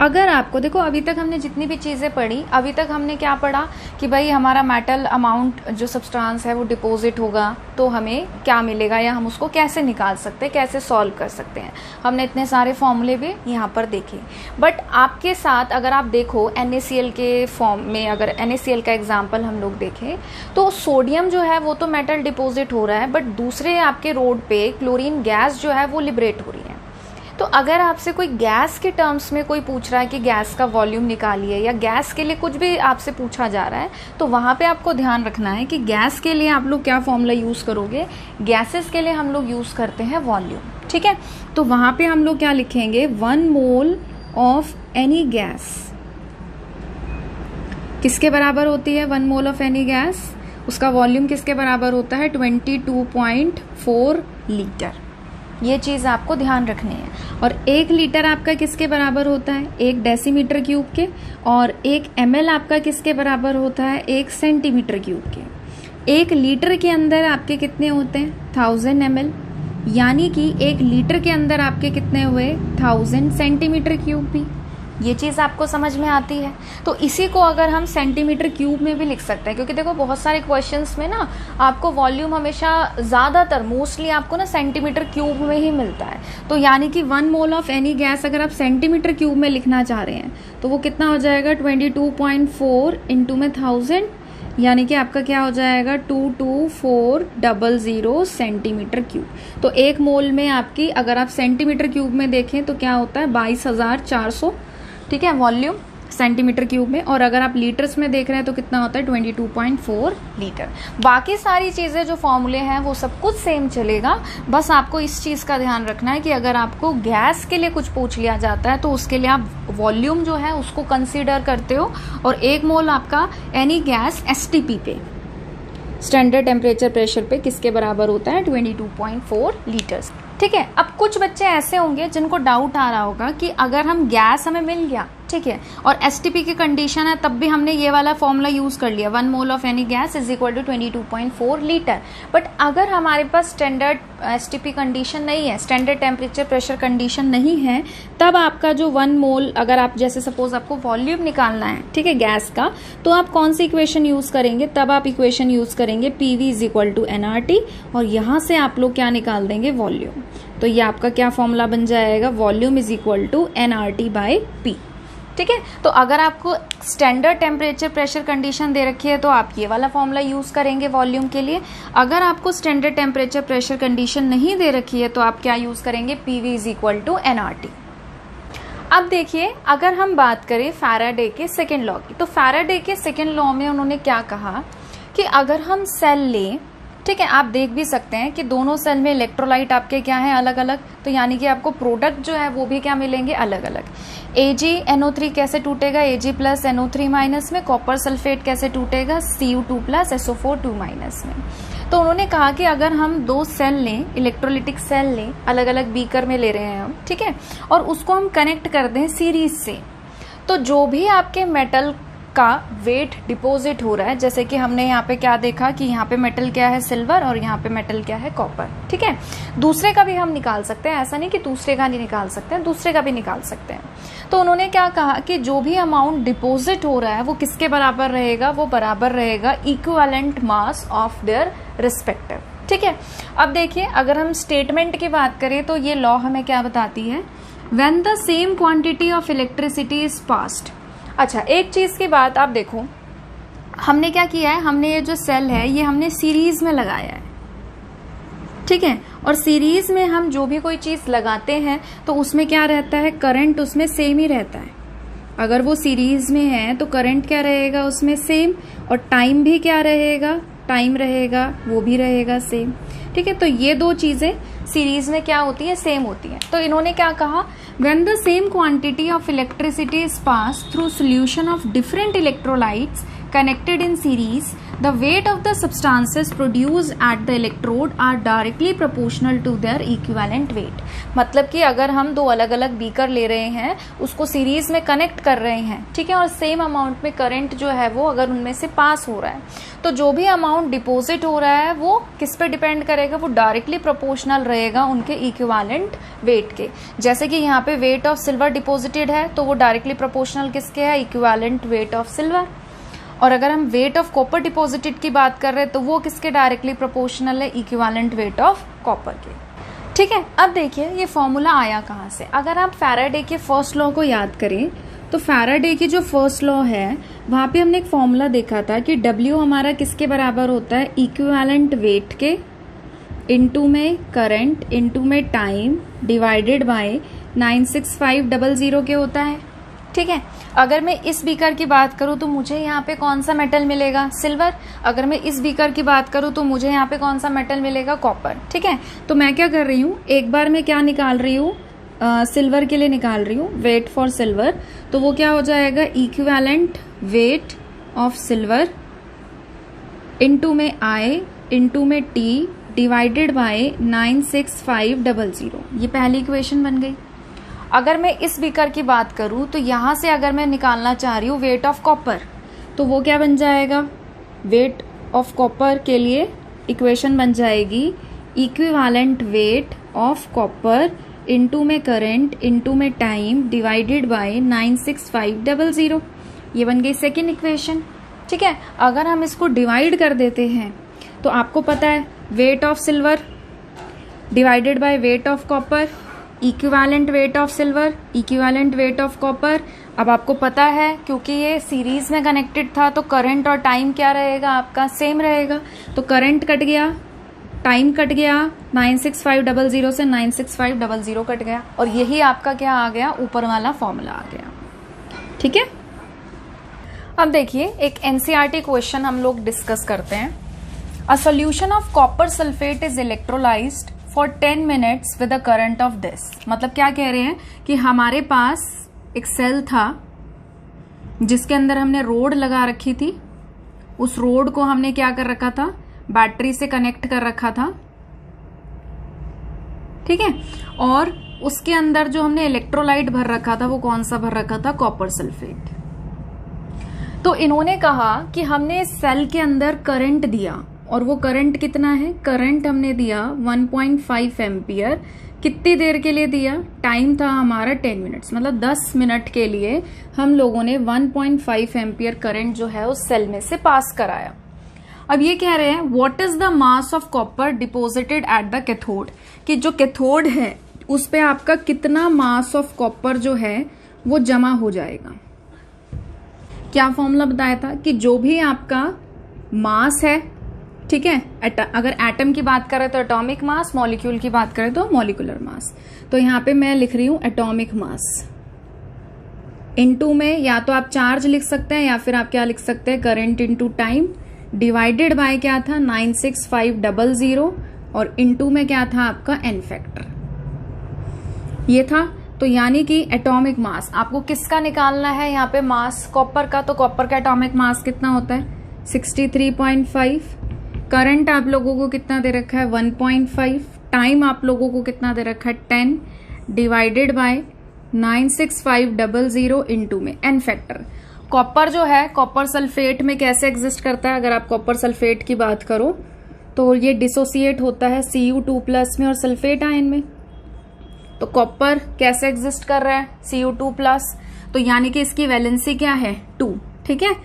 अगर आपको देखो, अभी तक हमने जितनी भी चीज़ें पढ़ी, अभी तक हमने क्या पढ़ा कि भाई हमारा मेटल अमाउंट जो सब्सटेंस है वो डिपॉजिट होगा तो हमें क्या मिलेगा, या हम उसको कैसे निकाल सकते हैं, कैसे सॉल्व कर सकते हैं। हमने इतने सारे फॉर्मूले भी यहाँ पर देखे। बट आपके साथ अगर आप देखो NaCl के फॉर्म में, अगर NaCl का एग्जाम्पल हम लोग देखें तो सोडियम जो है वो तो मेटल डिपॉजिट हो रहा है, बट दूसरे आपके रोड पे क्लोरीन गैस जो है वो लिबरेट हो रही है। तो अगर आपसे कोई गैस के टर्म्स में कोई पूछ रहा है कि गैस का वॉल्यूम निकालिए, या गैस के लिए कुछ भी आपसे पूछा जा रहा है, तो वहाँ पे आपको ध्यान रखना है कि गैस के लिए आप लोग क्या फॉर्मूला यूज़ करोगे, गैसेस के लिए हम लोग यूज़ करते हैं वॉल्यूम। ठीक है, तो वहाँ पे हम लोग क्या लिखेंगे, 1 मोल ऑफ एनी गैस किसके बराबर होती है, 1 मोल ऑफ एनी गैस, उसका वॉल्यूम किसके बराबर होता है, 22.4 लीटर। ये चीज़ आपको ध्यान रखनी है। और 1 लीटर आपका किसके बराबर होता है, 1 डेसीमीटर क्यूब के, और 1 ml आपका किसके बराबर होता है, 1 सेंटीमीटर क्यूब के। 1 लीटर के अंदर आपके कितने होते हैं, 1000 ml, यानी कि 1 लीटर के अंदर आपके कितने हुए, 1000 सेंटीमीटर क्यूब भी। ये चीज़ आपको समझ में आती है। तो इसी को अगर हम सेंटीमीटर क्यूब में भी लिख सकते हैं, क्योंकि देखो बहुत सारे क्वेश्चंस में ना आपको वॉल्यूम हमेशा ज़्यादातर मोस्टली आपको ना सेंटीमीटर क्यूब में ही मिलता है। तो यानी कि 1 मोल ऑफ एनी गैस अगर आप सेंटीमीटर क्यूब में लिखना चाह रहे हैं तो वो कितना हो जाएगा, 22.4 इंटू में 1000, यानी कि आपका क्या हो जाएगा, 22400 सेंटीमीटर क्यूब। तो 1 मोल में आपकी अगर आप सेंटीमीटर क्यूब में देखें तो क्या होता है, 22,400। ठीक है, वॉल्यूम सेंटीमीटर क्यूब में। और अगर आप लीटर्स में देख रहे हैं तो कितना होता है, 22.4 लीटर। बाकी सारी चीज़ें जो फॉर्मूले हैं वो सब कुछ सेम चलेगा, बस आपको इस चीज़ का ध्यान रखना है कि अगर आपको गैस के लिए कुछ पूछ लिया जाता है तो उसके लिए आप वॉल्यूम जो है उसको कंसीडर करते हो, और 1 मोल आपका एनी गैस STP पे, स्टैंडर्ड टेम्परेचर प्रेशर पे किसके बराबर होता है, 22.4 लीटर्स। ठीक है, अब कुछ बच्चे ऐसे होंगे जिनको डाउट आ रहा होगा कि अगर हम गैस हमें मिल गया, ठीक है, और STP की कंडीशन है, तब भी हमने ये वाला फॉर्मूला यूज़ कर लिया, 1 mole of any gas is equal to 22.4 litre. But अगर हमारे पास स्टैंडर्ड STP कंडीशन नहीं है, स्टैंडर्ड टेम्परेचर प्रेशर कंडीशन नहीं है, तब आपका जो 1 मोल, अगर आप जैसे सपोज आपको वॉल्यूम निकालना है, ठीक है, गैस का, तो आप कौन सी इक्वेशन यूज़ करेंगे, तब आप इक्वेशन यूज़ करेंगे PV is equal to nRT, और यहाँ से आप लोग क्या निकाल देंगे, वॉल्यूम। तो ये आपका क्या फॉर्मूला बन जाएगा, volume is equal to nRT by P। ठीक है, तो अगर आपको स्टैंडर्ड टेम्परेचर प्रेशर कंडीशन दे रखी है तो आप ये वाला फॉर्मूला यूज करेंगे वॉल्यूम के लिए। अगर आपको स्टैंडर्ड टेम्परेचर प्रेशर कंडीशन नहीं दे रखी है तो आप क्या यूज करेंगे, PV is equal to nRT। अब देखिए, अगर हम बात करें फैराडे के सेकेंड लॉ की, तो फैराडे के सेकेंड लॉ में उन्होंने क्या कहा कि अगर हम सेल लें, ठीक है, आप देख भी सकते हैं कि दोनों सेल में इलेक्ट्रोलाइट आपके क्या है, अलग अलग, तो यानी कि आपको प्रोडक्ट जो है वो भी क्या मिलेंगे, अलग अलग। AgNO3 कैसे टूटेगा, Ag प्लस NO3 माइनस में। कॉपर सल्फेट कैसे टूटेगा, Cu2 प्लस SO4 2 माइनस में। तो उन्होंने कहा कि अगर हम दो सेल लें, इलेक्ट्रोलिटिक सेल लें, अलग अलग बीकर में ले रहे हैं हम, ठीक है, और उसको हम कनेक्ट कर दें सीरीज से, तो जो भी आपके मेटल का वेट डिपॉजिट हो रहा है, जैसे कि हमने यहाँ पे क्या देखा कि यहाँ पे मेटल क्या है, सिल्वर, और यहाँ पे मेटल क्या है, कॉपर, ठीक है। दूसरे का भी हम निकाल सकते हैं, ऐसा नहीं कि दूसरे का नहीं निकाल सकते हैं, दूसरे का भी निकाल सकते हैं। तो उन्होंने क्या कहा कि जो भी अमाउंट डिपॉजिट हो रहा है वो किसके बराबर रहेगा, वो बराबर रहेगा equivalent mass of their respective, ठीक है। अब देखिए, अगर हम स्टेटमेंट की बात करें तो ये लॉ हमें क्या बताती है, when the same quantity of electricity is passed. अच्छा, एक चीज की बात आप देखो, हमने क्या किया है, हमने ये जो सेल है ये हमने सीरीज में लगाया है, ठीक है, और सीरीज में हम जो भी कोई चीज लगाते हैं तो उसमें क्या रहता है, करंट उसमें सेम ही रहता है। अगर वो सीरीज में है तो करंट क्या रहेगा उसमें, सेम, और टाइम भी क्या रहेगा, टाइम रहेगा वो भी रहेगा सेम, ठीक है। तो ये दो चीजें सीरीज में क्या होती है, सेम होती है। तो इन्होंने क्या कहा, when the same quantity of electricity is passed through solution of different electrolytes connected in series, the weight of the substances produced at the electrode are directly proportional to their equivalent weight। मतलब कि अगर हम दो अलग अलग beaker ले रहे हैं, उसको सीरीज में कनेक्ट कर रहे हैं, ठीक है, और सेम अमाउंट में करंट जो है वो अगर उनमें से पास हो रहा है, तो जो भी अमाउंट डिपॉजिट हो रहा है वो किस पे डिपेंड करेगा, वो डायरेक्टली प्रोपोर्शनल रहेगा उनके इक्विवेलेंट वेट के। जैसे कि यहाँ पे वेट ऑफ सिल्वर डिपॉजिटेड है तो वो डायरेक्टली प्रोपोर्शनल किसके है, इक्विवेलेंट वेट ऑफ सिल्वर। और अगर हम वेट ऑफ कॉपर डिपॉजिटेड की बात कर रहे हैं तो वो किसके डायरेक्टली प्रोपोर्शनल है, इक्विवेलेंट वेट ऑफ कॉपर के, ठीक है। अब देखिए ये फॉर्मूला आया कहाँ से। अगर आप फैराडे के फर्स्ट लॉ को याद करें तो फैराडे की जो फर्स्ट लॉ है वहां पे हमने एक फॉर्मूला देखा था कि W हमारा किसके बराबर होता है, इक्विवेलेंट वेट के, इनटू में करंट, इनटू में टाइम, डिवाइडेड बाय 96500 के होता है, ठीक है। अगर मैं इस बीकर की बात करूं तो मुझे यहाँ पे कौन सा मेटल मिलेगा, सिल्वर। अगर मैं इस बीकर की बात करूं तो मुझे यहाँ पे कौन सा मेटल मिलेगा, कॉपर, ठीक है। तो मैं क्या कर रही हूँ, एक बार मैं क्या निकाल रही हूँ, सिल्वर के लिए निकाल रही हूँ, वेट फॉर सिल्वर, तो वो क्या हो जाएगा, equivalent weight of silver into में I इनटू में T डिवाइडेड बाय 96500। ये पहली इक्वेशन बन गई। अगर मैं इस बीकर की बात करूं तो यहां से अगर मैं निकालना चाह रही हूं वेट ऑफ कॉपर, तो वो क्या बन जाएगा, वेट ऑफ कॉपर के लिए इक्वेशन बन जाएगी equivalent weight of copper into में करंट इनटू में टाइम डिवाइडेड बाय 96500। ये बन गई सेकेंड इक्वेशन, ठीक है। अगर हम इसको डिवाइड कर देते हैं तो आपको पता है weight of silver divided by weight of copper, equivalent weight of silver, equivalent weight of copper. अब आपको पता है क्योंकि ये सीरीज में कनेक्टेड था तो करंट और टाइम क्या रहेगा आपका, सेम रहेगा। तो करंट कट गया, टाइम कट गया, 96500 से 96500 कट गया, और यही आपका क्या आ गया, ऊपर वाला फॉर्मूला आ गया, ठीक है। अब देखिए एक एनसीईआरटी क्वेश्चन हम लोग डिस्कस करते हैं। A solution of copper sulphate is electrolysed for 10 minutes with a current of this. मतलब क्या कह रहे हैं कि हमारे पास एक सेल था जिसके अंदर हमने रोड लगा रखी थी, उस रोड को हमने क्या कर रखा था, बैटरी से कनेक्ट कर रखा था, ठीक है, और उसके अंदर जो हमने इलेक्ट्रोलाइट भर रखा था वो कौन सा भर रखा था, कॉपर सल्फेट। तो इन्होंने कहा कि हमने सेल के अंदर करंट दिया, और वो करंट कितना है, करंट हमने दिया 1.5 एम्पियर। कितनी देर के लिए दिया, टाइम था हमारा 10 मिनट्स, मतलब 10 मिनट के लिए हम लोगों ने 1.5 एम्पियर करंट जो है उस सेल में से पास कराया। अब ये कह रहे हैं what is the mass of copper deposited at the cathode, कि जो कैथोड है उस पे आपका कितना मास ऑफ कॉपर जो है वो जमा हो जाएगा। क्या फॉर्मूला बताया था कि जो भी आपका मास है, ठीक है, अगर एटम की बात करें तो एटॉमिक मास, मॉलिक्यूल की बात करें तो मॉलिक्यूलर मास। तो यहां पे मैं लिख रही हूं एटॉमिक मास इनटू में, या तो आप चार्ज लिख सकते हैं या फिर आप क्या लिख सकते हैं, current into time divided bye क्या था 96500 और इनटू में क्या था आपका n फैक्टर, ये था। तो यानी कि एटॉमिक मास आपको किसका निकालना है यहाँ पे, मास कॉपर का। तो कॉपर का एटॉमिक मास कितना होता है 63.5। करंट आप लोगों को कितना दे रखा है 1.5। टाइम आप लोगों को कितना दे रखा है 10 डिवाइडेड बाय 96500 इनटू में n फैक्टर। कॉपर जो है कॉपर सल्फेट में कैसे एग्जिस्ट करता है, अगर आप कॉपर सल्फेट की बात करो तो ये डिसोसिएट होता है Cu2+ में और सल्फेट आयन में। तो कॉपर कैसे एग्जिस्ट कर रहा है Cu2+, तो यानी कि इसकी वैलेंसी क्या है 2, ठीक है।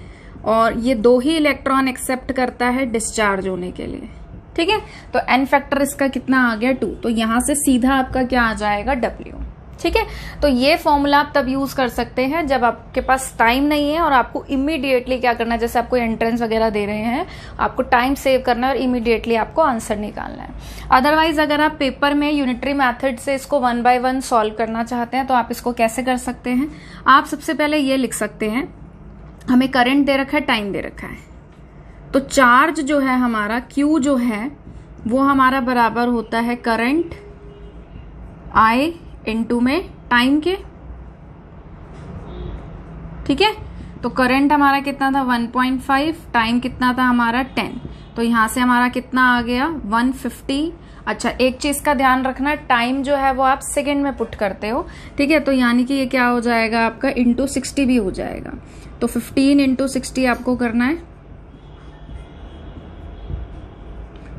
और ये 2 ही इलेक्ट्रॉन एक्सेप्ट करता है डिस्चार्ज होने के लिए, ठीक है। तो n फैक्टर इसका कितना आ गया 2। तो यहां से सीधा आपका क्या आ जाएगा W, ठीक है। तो ये फॉर्मूला आप तब यूज कर सकते हैं जब आपके पास टाइम नहीं है और आपको इमीडिएटली क्या करना है, जैसे आपको एंट्रेंस वगैरह दे रहे हैं, आपको टाइम सेव करना है और इमीडिएटली आपको आंसर निकालना है। अदरवाइज अगर आप पेपर में यूनिटरी मेथड से इसको 1 बाय 1 सॉल्व करना चाहते हैं तो आप इसको कैसे कर सकते हैं, आप सबसे पहले ये लिख सकते हैं, हमें करंट दे रखा है, टाइम दे रखा है, तो चार्ज जो है हमारा Q जो है वो हमारा बराबर होता है करंट I इनटू में टाइम के, ठीक है। तो करंट हमारा कितना था 1.5, टाइम कितना था हमारा 10, तो यहां से हमारा कितना आ गया 150। अच्छा, एक चीज का ध्यान रखना, टाइम जो है वो आप सेकेंड में पुट करते हो, ठीक है। तो यानी कि ये क्या हो जाएगा आपका इंटू 60 भी हो जाएगा। तो 15 इंटू 60 आपको करना है,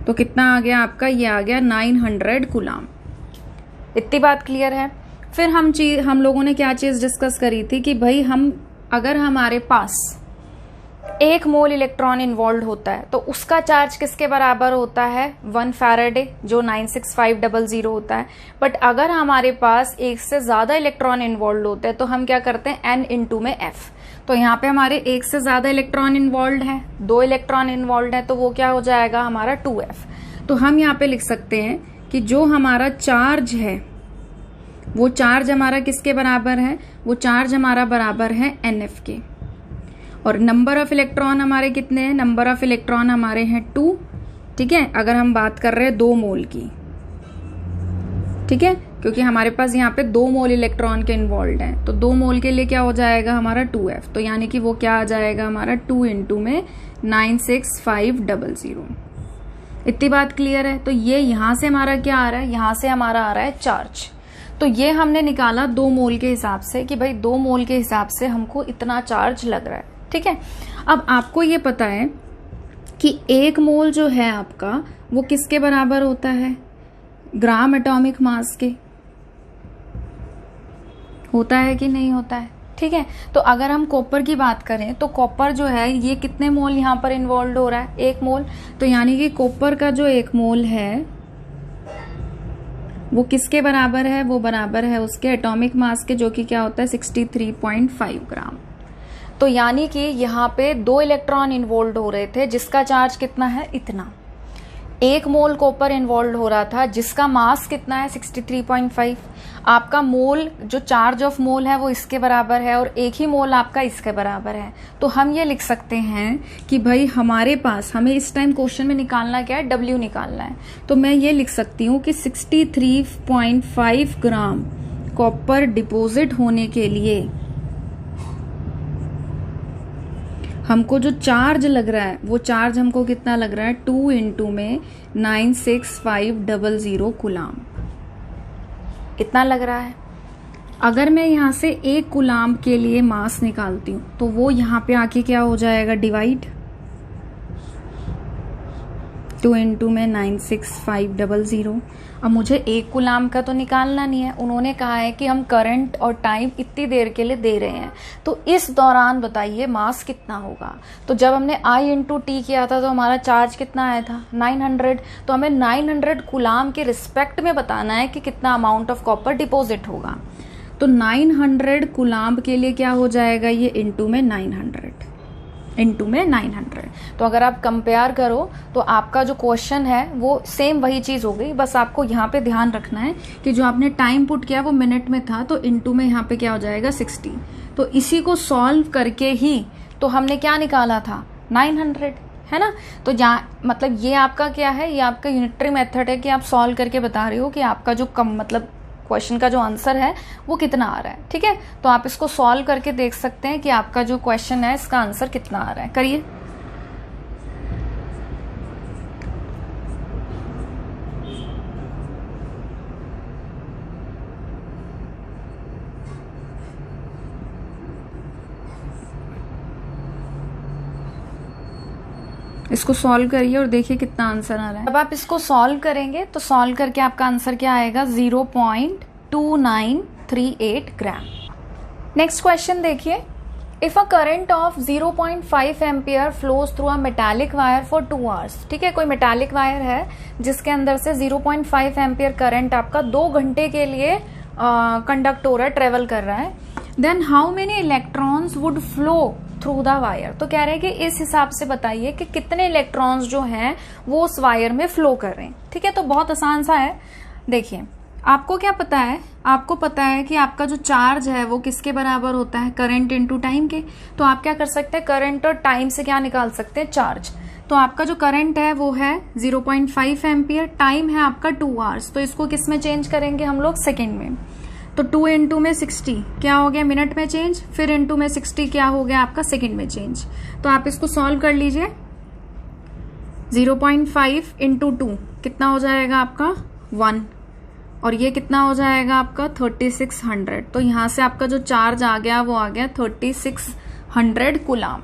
तो कितना आ गया आपका, ये आ गया 900 कूलाम। इतनी बात क्लियर है। फिर हम लोगों ने क्या चीज डिस्कस करी थी कि भाई अगर हमारे पास 1 मोल इलेक्ट्रॉन इन्वॉल्व होता है तो उसका चार्ज किसके बराबर होता है 1 फैराडे, जो 96500 होता है। बट अगर हमारे पास 1 से ज्यादा इलेक्ट्रॉन इन्वॉल्व होते हैं तो हम क्या करते हैं n इंटू में f। तो यहाँ पे हमारे 1 से ज्यादा इलेक्ट्रॉन इन्वॉल्व है, 2 इलेक्ट्रॉन इन्वॉल्व है, तो वो क्या हो जाएगा हमारा 2f। तो हम यहाँ पे लिख सकते हैं कि जो हमारा चार्ज है वो चार्ज हमारा किसके बराबर है, वो चार्ज हमारा बराबर है NF के। और नंबर ऑफ इलेक्ट्रॉन हमारे कितने हैं, नंबर ऑफ इलेक्ट्रॉन हमारे हैं 2, ठीक है। अगर हम बात कर रहे हैं 2 मोल की, ठीक है, क्योंकि हमारे पास यहाँ पे 2 मोल इलेक्ट्रॉन के इन्वॉल्व हैं, तो 2 मोल के लिए क्या हो जाएगा हमारा 2f। तो यानी कि वो क्या आ जाएगा हमारा 2 इंटू में 96500। इतनी बात क्लियर है। तो ये यहां से हमारा क्या आ रहा है, यहां से हमारा आ रहा है चार्ज। तो ये हमने निकाला 2 मोल के हिसाब से कि भाई 2 मोल के हिसाब से हमको इतना चार्ज लग रहा है, ठीक है। अब आपको ये पता है कि 1 मोल जो है आपका वो किसके बराबर होता है, ग्राम एटॉमिक मास के, होता है कि नहीं होता है, ठीक है। तो अगर हम कॉपर की बात करें तो कॉपर जो है ये कितने मोल यहाँ पर इन्वॉल्व हो रहा है, 1 मोल। तो यानी कि कॉपर का जो 1 मोल है वो किसके बराबर है, वो बराबर है उसके एटॉमिक मास के, जो कि क्या होता है 63.5 ग्राम। तो यानी कि यहाँ पे 2 इलेक्ट्रॉन इन्वॉल्व हो रहे थे जिसका चार्ज कितना है, इतना। 1 मोल कॉपर इन्वॉल्व हो रहा था जिसका मास कितना है 63.5। आपका मोल जो चार्ज ऑफ मोल है वो इसके बराबर है और 1 ही मोल आपका इसके बराबर है। तो हम ये लिख सकते हैं कि भाई हमारे पास, हमें इस टाइम क्वेश्चन में निकालना क्या है, W निकालना है। तो मैं ये लिख सकती हूँ कि 63.5 ग्राम कॉपर डिपॉजिट होने के लिए हमको जो चार्ज लग रहा है वो चार्ज हमको कितना लग रहा है 2 इंटू में 96500 कूलाम, इतना लग रहा है। अगर मैं यहां से 1 कूलाम के लिए मास निकालती हूं तो वो यहां पे आके क्या हो जाएगा, डिवाइड 2 इंटू में 96500। अब मुझे 1 कूलाम का तो निकालना नहीं है, उन्होंने कहा है कि हम करंट और टाइम इतनी देर के लिए दे रहे हैं, तो इस दौरान बताइए मास कितना होगा। तो जब हमने I इंटू टी किया था तो हमारा चार्ज कितना आया था 900। तो हमें 900 कूलाम के रिस्पेक्ट में बताना है कि कितना अमाउंट ऑफ कॉपर डिपॉजिट होगा। तो 900 कूलाम के लिए क्या हो जाएगा, ये इंटू में 900 इंटू में 900। तो अगर आप कंपेयर करो तो आपका जो क्वेश्चन है वो सेम वही चीज हो गई, बस आपको यहाँ पे ध्यान रखना है कि जो आपने टाइम पुट किया वो मिनट में था, तो इंटू में यहाँ पे क्या हो जाएगा 60। तो इसी को सॉल्व करके ही तो हमने क्या निकाला था 900, है ना। तो जहाँ मतलब ये आपका क्या है, ये आपका यूनिटरी मेथड है कि आप सॉल्व करके बता रहे हो कि आपका जो मतलब क्वेश्चन का जो आंसर है वो कितना आ रहा है। ठीक है, तो आप इसको सॉल्व करके देख सकते हैं कि आपका जो क्वेश्चन है इसका आंसर कितना आ रहा है। करिए। इसको सॉल्व करिए और देखिए कितना आंसर आ रहा है। जब आप इसको सॉल्व करेंगे तो सॉल्व करके आपका आंसर क्या आएगा, 0.2938 ग्राम। नेक्स्ट क्वेश्चन देखिए, if a current of 0.5 ampere flows through a metallic wire for 2 hours. ठीक है, कोई मेटालिक वायर है जिसके अंदर से 0.5 एम्पियर करंट आपका 2 घंटे के लिए कंडक्ट हो रहा है, ट्रेवल कर रहा है। Then how many electrons would flow through the wire. तो कह रहे हैं कि इस हिसाब से बताइए कि कितने इलेक्ट्रॉन्स जो हैं वो उस वायर में फ्लो कर रहे हैं। ठीक है, तो बहुत आसान सा है। देखिए, आपको क्या पता है, आपको पता है कि आपका जो चार्ज है वो किसके बराबर होता है, करंट इनटू टाइम के। तो आप क्या कर सकते हैं, करंट और टाइम से क्या निकाल सकते हैं, चार्ज। तो आपका जो करंट है वो है 0.5 एम्पियर, टाइम है आपका 2 आवर्स। तो इसको किस में चेंज करेंगे हम लोग, सेकेंड में। तो 2 इंटू में 60 क्या हो गया, मिनट में चेंज, फिर इंटू में 60 क्या हो गया आपका, सेकेंड में चेंज। तो आप इसको सॉल्व कर लीजिए। 0.5 इंटू 2 कितना हो जाएगा आपका 1, और ये कितना हो जाएगा आपका 3600। तो यहां से आपका जो चार्ज आ गया वो आ गया 3600 कूलाम।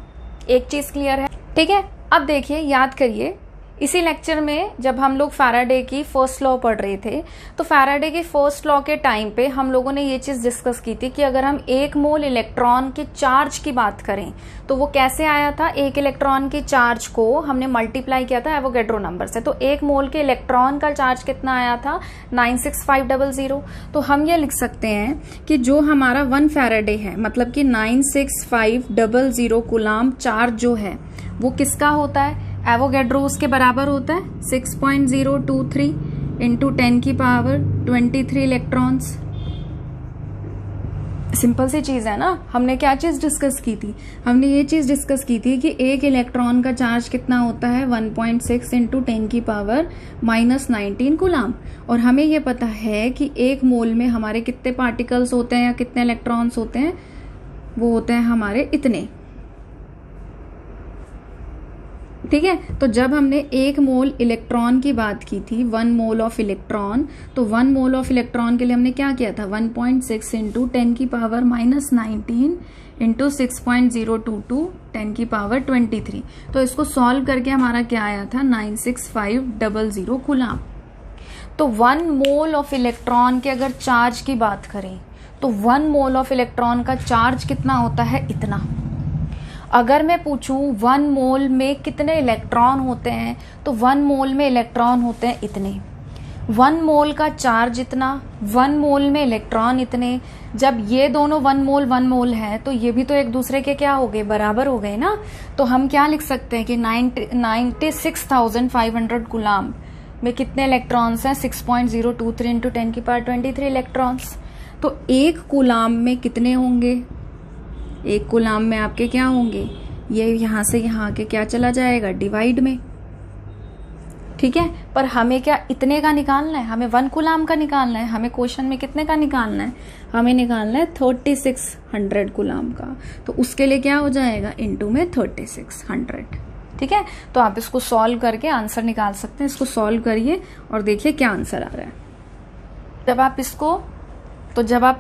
एक चीज क्लियर है। ठीक है, अब देखिए, याद करिए, इसी लेक्चर में जब हम लोग फैराडे की फर्स्ट लॉ पढ़ रहे थे तो फैराडे की फर्स्ट लॉ के टाइम पे हम लोगों ने ये चीज डिस्कस की थी कि अगर हम 1 मोल इलेक्ट्रॉन के चार्ज की बात करें तो वो कैसे आया था, 1 इलेक्ट्रॉन के चार्ज को हमने मल्टीप्लाई किया था एवोगैड्रो नंबर से। तो 1 मोल के इलेक्ट्रॉन का चार्ज कितना आया था, 96500। तो हम ये लिख सकते हैं कि जो हमारा 1 फैराडे है, मतलब कि 96500 कूलाम चार्ज जो है वो किसका होता है, एवोगैड्रो उसके बराबर होता है 6.023 इंटू 10 की पावर 23 इलेक्ट्रॉन्स। सिंपल सी चीज है ना। हमने क्या चीज डिस्कस की थी, हमने ये चीज डिस्कस की थी कि 1 इलेक्ट्रॉन का चार्ज कितना होता है, 1.6 इंटू 10 की पावर -19 कूलाम। और हमें ये पता है कि 1 मोल में हमारे कितने पार्टिकल्स होते हैं या कितने इलेक्ट्रॉन्स होते हैं, वो होते हैं हमारे इतने। ठीक है, तो जब हमने 1 मोल इलेक्ट्रॉन की बात की थी, 1 मोल ऑफ इलेक्ट्रॉन, तो 1 मोल ऑफ इलेक्ट्रॉन के लिए हमने क्या किया था, 1.6 इंटू 10 की पावर -19 इंटू 6.022 10 की पावर 23। तो इसको सॉल्व करके हमारा क्या आया था, 96500 कूलाम। तो 1 मोल ऑफ इलेक्ट्रॉन के अगर चार्ज की बात करें तो 1 मोल ऑफ इलेक्ट्रॉन का चार्ज कितना होता है, इतना। अगर मैं पूछूं 1 मोल में कितने इलेक्ट्रॉन होते हैं तो 1 मोल में इलेक्ट्रॉन होते हैं इतने। 1 मोल का चार्ज इतना, 1 मोल में इलेक्ट्रॉन इतने। जब ये दोनों 1 मोल है तो ये भी तो एक दूसरे के क्या हो गए, बराबर हो गए ना। तो हम क्या लिख सकते हैं कि 96,500 कूलाम में कितने इलेक्ट्रॉन्स हैं, 6.023 इंटू 10 की पावर 23 इलेक्ट्रॉन्स। तो 1 कूलाम में कितने होंगे, 1 कूलाम में आपके क्या होंगे, ये यहां से यहां के क्या चला जाएगा, डिवाइड में। ठीक है, पर हमें क्या इतने का निकालना है, हमें 1 कूलाम का निकालना है। हमें क्वेश्चन में कितने का निकालना है, हमें निकालना है 3600 कूलाम का। तो उसके लिए क्या हो जाएगा, इनटू में 3600। ठीक है, तो आप इसको सॉल्व करके आंसर निकाल सकते हैं। इसको सॉल्व करिए और देखिए क्या आंसर आ रहा है। जब आप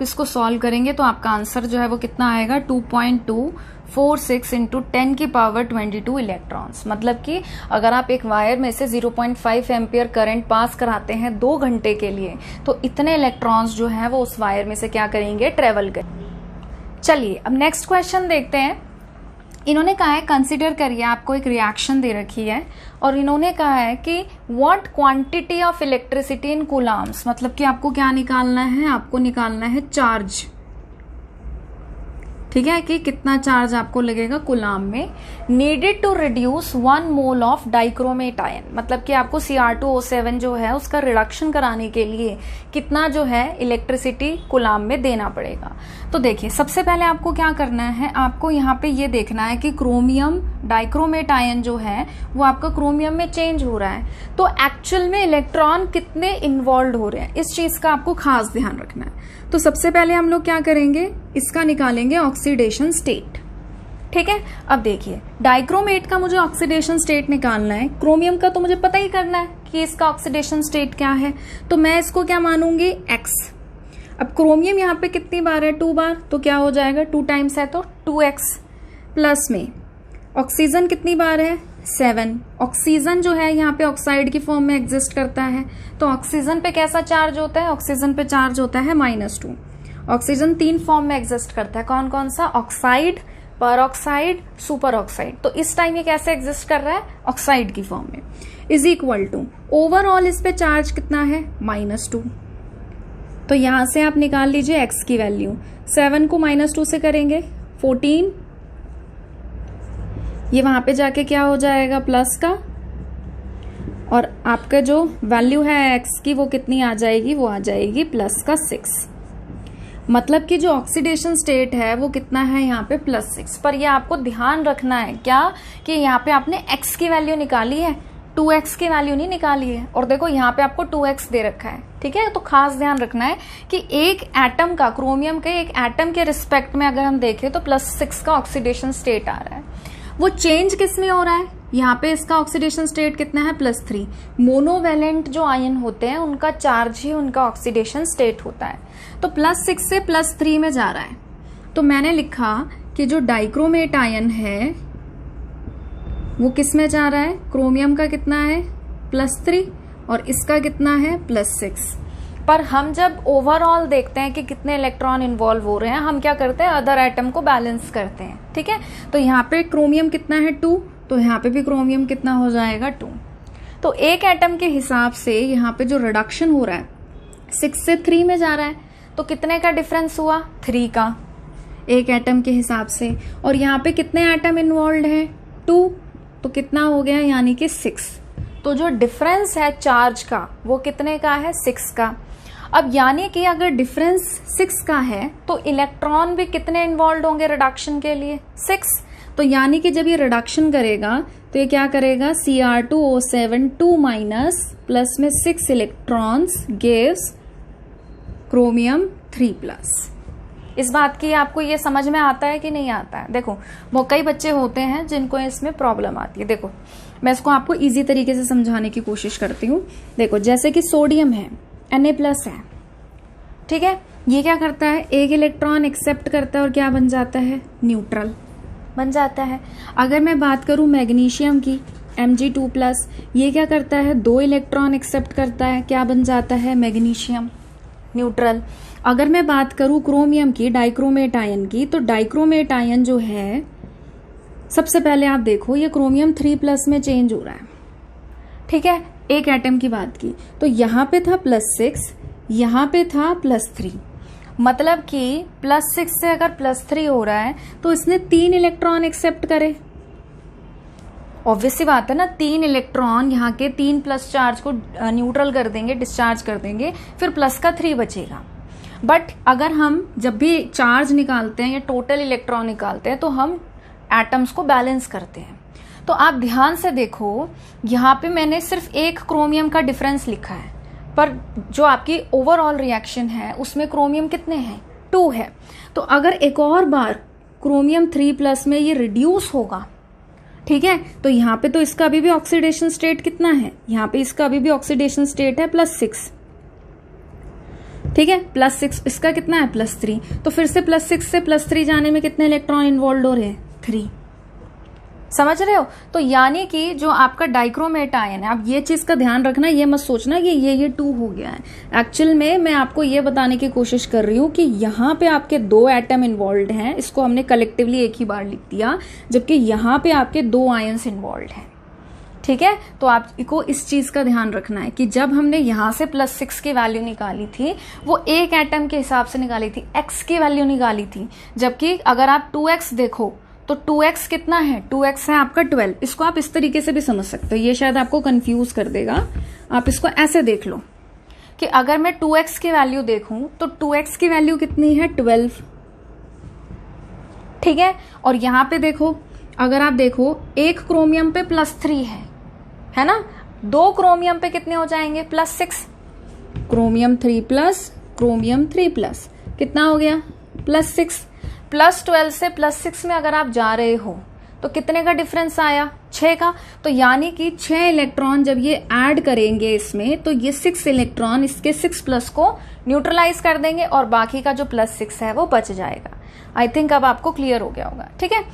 इसको सॉल्व करेंगे तो आपका आंसर जो है वो कितना आएगा, 2.246 इंटू 10 की पावर 22 इलेक्ट्रॉन्स। मतलब कि अगर आप एक वायर में से 0.5 एम्पियर करंट पास कराते हैं 2 घंटे के लिए तो इतने इलेक्ट्रॉन्स जो है वो उस वायर में से क्या करेंगे, ट्रेवल करेंगे। चलिए अब नेक्स्ट क्वेश्चन देखते हैं। इन्होंने कहा है, कंसिडर करिए, आपको एक रिएक्शन दे रखी है और इन्होंने कहा है कि what quantity of electricity in coulombs. मतलब कि आपको क्या निकालना है, आपको निकालना है चार्ज। ठीक है, कि कितना चार्ज आपको लगेगा कूलाम में, needed to reduce 1 mole of dichromate ion. मतलब कि आपको Cr2O7 जो है उसका रिडक्शन कराने के लिए कितना जो है इलेक्ट्रिसिटी कूलाम में देना पड़ेगा। तो देखिए, सबसे पहले आपको क्या करना है, आपको यहाँ पे ये देखना है कि क्रोमियम डाइक्रोमेट आयन जो है वो आपका क्रोमियम में चेंज हो रहा है, तो एक्चुअल में इलेक्ट्रॉन कितने इन्वॉल्व हो रहे हैं, इस चीज का आपको खास ध्यान रखना है। तो सबसे पहले हम लोग क्या करेंगे, इसका निकालेंगे ऑक्सीडेशन स्टेट। ठीक है, अब देखिए डाइक्रोमेट का मुझे ऑक्सीडेशन स्टेट निकालना है, क्रोमियम का तो मुझे पता ही करना है कि इसका ऑक्सीडेशन स्टेट क्या है, तो मैं इसको क्या मानूंगी, x। अब क्रोमियम यहाँ पे कितनी बार है, 2 बार, तो क्या हो जाएगा, 2 टाइम्स है तो 2x, प्लस में ऑक्सीजन कितनी बार है, 7। ऑक्सीजन जो है यहाँ पे ऑक्साइड की फॉर्म में एग्जिस्ट करता है, तो ऑक्सीजन पे कैसा चार्ज होता है, ऑक्सीजन पे चार्ज होता है -2। ऑक्सीजन 3 फॉर्म में एग्जिस्ट करता है, कौन कौन सा, ऑक्साइड, पर ऑक्साइड, सुपर ऑक्साइड। तो इस टाइम ये कैसे एग्जिस्ट कर रहा है, ऑक्साइड की फॉर्म में, इज इक्वल टू ओवरऑल इस पे चार्ज कितना है, -2। तो यहां से आप निकाल लीजिए x की वैल्यू, 7 को -2 से करेंगे 14, ये वहां पे जाके क्या हो जाएगा, प्लस का, और आपका जो वैल्यू है x की वो कितनी आ जाएगी, वो आ जाएगी प्लस का 6। मतलब कि जो ऑक्सीडेशन स्टेट है वो कितना है यहाँ पे +6। पर ये आपको ध्यान रखना है क्या, कि यहाँ पे आपने x की वैल्यू निकाली है, 2x की वैल्यू नहीं निकाली है। और देखो यहाँ पे आपको 2x दे रखा है, ठीक है, तो खास ध्यान रखना है कि एक एटम का, क्रोमियम के एक एटम के रिस्पेक्ट में अगर हम देखें तो +6 का ऑक्सीडेशन स्टेट आ रहा है। वो चेंज किस में हो रहा है, यहाँ पे इसका ऑक्सीडेशन स्टेट कितना है, +3। मोनोवेलेंट जो आयन होते हैं उनका चार्ज ही उनका ऑक्सीडेशन स्टेट होता है, तो +6 से +3 में जा रहा है। तो मैंने लिखा कि जो डाइक्रोमेट आयन है वो किस में जा रहा है, क्रोमियम का कितना है, +3, और इसका कितना है, +6। पर हम जब ओवरऑल देखते हैं कि कितने इलेक्ट्रॉन इन्वॉल्व हो रहे हैं, हम क्या करते हैं, अदर एटम को बैलेंस करते हैं। ठीक है, तो यहाँ पे क्रोमियम कितना है, 2, तो यहाँ पे भी क्रोमियम कितना हो जाएगा, 2। तो एक एटम के हिसाब से यहाँ पे जो रिडक्शन हो रहा है 6 से 3 में जा रहा है, तो कितने का डिफरेंस हुआ, 3 का एक एटम के हिसाब से। और यहाँ पे कितने एटम इन्वॉल्व हैं, 2, तो कितना हो गया, यानी कि 6। तो जो डिफरेंस है चार्ज का वो कितने का है, 6 का। अब यानी कि अगर डिफरेंस 6 का है तो इलेक्ट्रॉन भी कितने इन्वॉल्व होंगे रिडक्शन के लिए, 6। तो यानी कि जब ये रिडक्शन करेगा तो ये क्या करेगा, Cr2O7 2- प्लस में 6 इलेक्ट्रॉन्स गिव्स क्रोमियम 3+। इस बात की आपको ये समझ में आता है कि नहीं आता है। देखो वो कई बच्चे होते हैं जिनको इसमें प्रॉब्लम आती है। देखो मैं इसको आपको इजी तरीके से समझाने की कोशिश करती हूँ। देखो जैसे कि सोडियम है, Na+ है, ठीक है, ये क्या करता है, एक इलेक्ट्रॉन एक्सेप्ट करता है और क्या बन जाता है, न्यूट्रल बन जाता है। अगर मैं बात करूं मैग्नीशियम की, Mg2+, ये क्या करता है, 2 इलेक्ट्रॉन एक्सेप्ट करता है, क्या बन जाता है, मैग्नीशियम, न्यूट्रल। अगर मैं बात करूं क्रोमियम की, डाइक्रोमेट आयन की, तो डाइक्रोमेट आयन जो है, सबसे पहले आप देखो ये क्रोमियम 3+ में चेंज हो रहा है, ठीक है, एक एटम की बात की, तो यहां पे था +6, यहां पे था +3, मतलब कि +6 से अगर +3 हो रहा है तो इसने 3 इलेक्ट्रॉन एक्सेप्ट करे। ऑब्वियस सी बात है ना, 3 इलेक्ट्रॉन यहाँ के 3+ चार्ज को न्यूट्रल कर देंगे, डिस्चार्ज कर देंगे, फिर प्लस का 3 बचेगा। बट अगर हम जब भी चार्ज निकालते हैं या टोटल इलेक्ट्रॉन निकालते हैं तो हम एटम्स को बैलेंस करते हैं। तो आप ध्यान से देखो, यहाँ पे मैंने सिर्फ एक क्रोमियम का डिफरेंस लिखा है, पर जो आपकी ओवरऑल रिएक्शन है उसमें क्रोमियम कितने हैं, 2 है। तो अगर एक और बार क्रोमियम 3+ में ये रिड्यूस होगा, ठीक है, तो यहाँ पे तो इसका अभी भी ऑक्सीडेशन स्टेट कितना है, यहाँ पे इसका अभी भी ऑक्सीडेशन स्टेट है +6, ठीक है, +6, इसका कितना है +3, तो फिर से +6 से +3 जाने में कितने इलेक्ट्रॉन इन्वॉल्व हो रहे हैं, 3। समझ रहे हो। तो यानी कि जो आपका डाइक्रोमेट आयन है, आप ये चीज का ध्यान रखना, ये मत सोचना कि ये 2 हो गया है। एक्चुअल में मैं आपको ये बताने की कोशिश कर रही हूँ कि यहाँ पे आपके 2 एटम इन्वॉल्व हैं, इसको हमने कलेक्टिवली एक ही बार लिख दिया, जबकि यहाँ पे आपके 2 आयन्स इन्वॉल्व हैं, ठीक है। तो आपको इस चीज का ध्यान रखना है कि जब हमने यहाँ से +6 की वैल्यू निकाली थी वो एक एटम के हिसाब से निकाली थी, x की वैल्यू निकाली थी, जबकि अगर आप 2x देखो तो 2x कितना है, 2x है आपका 12। इसको आप इस तरीके से भी समझ सकते हो, ये शायद आपको कंफ्यूज कर देगा। आप इसको ऐसे देख लो कि अगर मैं 2x की वैल्यू देखूं तो 2x की वैल्यू कितनी है, 12, ठीक है। और यहां पे देखो अगर आप देखो एक क्रोमियम पे +3 है ना, 2 क्रोमियम पे कितने हो जाएंगे +6, क्रोमियम 3 प्लस क्रोमियम 3 प्लस कितना हो गया +6, +12 से +6 में अगर आप जा रहे हो तो कितने का डिफरेंस आया 6 का। तो यानी कि 6 इलेक्ट्रॉन जब ये ऐड करेंगे इसमें तो ये 6 इलेक्ट्रॉन इसके 6 प्लस को न्यूट्रलाइज कर देंगे और बाकी का जो +6 है वो बच जाएगा। आई थिंक अब आपको क्लियर हो गया होगा, ठीक है।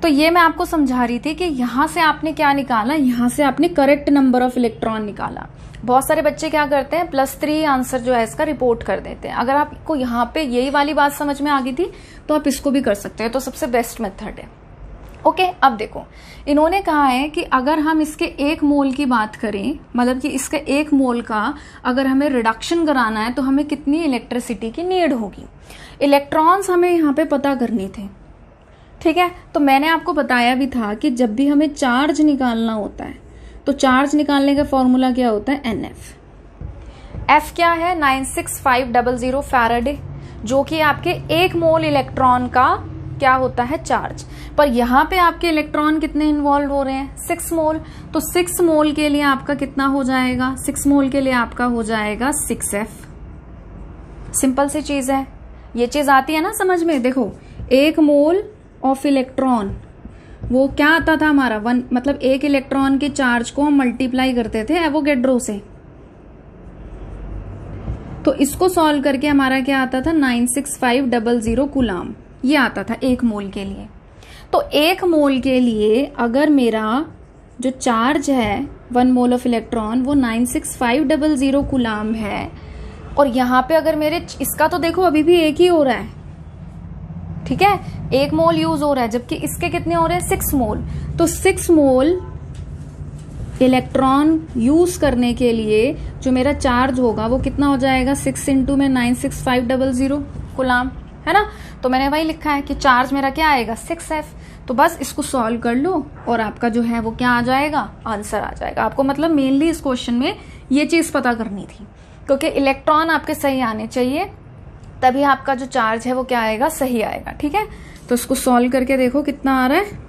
तो ये मैं आपको समझा रही थी कि यहां से आपने क्या निकाला, यहां से आपने करेक्ट नंबर ऑफ इलेक्ट्रॉन निकाला। बहुत सारे बच्चे क्या करते हैं +3 आंसर जो है इसका रिपोर्ट कर देते हैं। अगर आपको यहाँ पे यही वाली बात समझ में आ गई थी तो आप इसको भी कर सकते हैं, तो सबसे बेस्ट मेथड है। ओके, अब देखो इन्होंने कहा है कि अगर हम इसके 1 मोल की बात करें, मतलब कि इसके 1 मोल का अगर हमें रिडक्शन कराना है तो हमें कितनी इलेक्ट्रिसिटी की नीड होगी। इलेक्ट्रॉन्स हमें यहाँ पे पता करने थे, ठीक है। तो मैंने आपको बताया भी था कि जब भी हमें चार्ज निकालना होता है तो चार्ज निकालने का फॉर्मूला क्या होता है NF। F क्या है 96500 फैराडे, जो कि आपके 1 मोल इलेक्ट्रॉन का क्या होता है चार्ज। पर यहाँ पे आपके इलेक्ट्रॉन कितने इन्वॉल्व हो रहे हैं 6 मोल। तो 6 मोल के लिए आपका कितना हो जाएगा, 6 मोल के लिए आपका हो जाएगा 6F। सिंपल सी चीज है, ये चीज आती है ना समझ में। देखो 1 मोल ऑफ इलेक्ट्रॉन वो क्या आता था हमारा 1, मतलब 1 इलेक्ट्रॉन के चार्ज को हम मल्टीप्लाई करते थे एवोगैड्रो से। तो इसको सॉल्व करके हमारा क्या आता था 96500 कूलाम, ये आता था 1 मोल के लिए। तो 1 मोल के लिए अगर मेरा जो चार्ज है 1 मोल ऑफ इलेक्ट्रॉन वो 96500 कूलाम है, और यहाँ पे अगर मेरे इसका तो देखो अभी भी 1 ही हो रहा है, ठीक है, 1 मोल यूज हो रहा है, जबकि इसके कितने हो रहे हैं 6 मोल। तो 6 मोल इलेक्ट्रॉन यूज करने के लिए जो मेरा चार्ज होगा वो कितना हो जाएगा 6 इंटू में 96500 कूलाम, है ना। तो मैंने वही लिखा है कि चार्ज मेरा क्या आएगा 6F। तो बस इसको सॉल्व कर लो और आपका जो है वो क्या आ जाएगा, आंसर आ जाएगा। आपको मतलब मेनली इस क्वेश्चन में ये चीज पता करनी थी, क्योंकि इलेक्ट्रॉन आपके सही आने चाहिए, तभी आपका जो चार्ज है वो क्या आएगा, सही आएगा, ठीक है। तो इसको सॉल्व करके देखो कितना आ रहा है।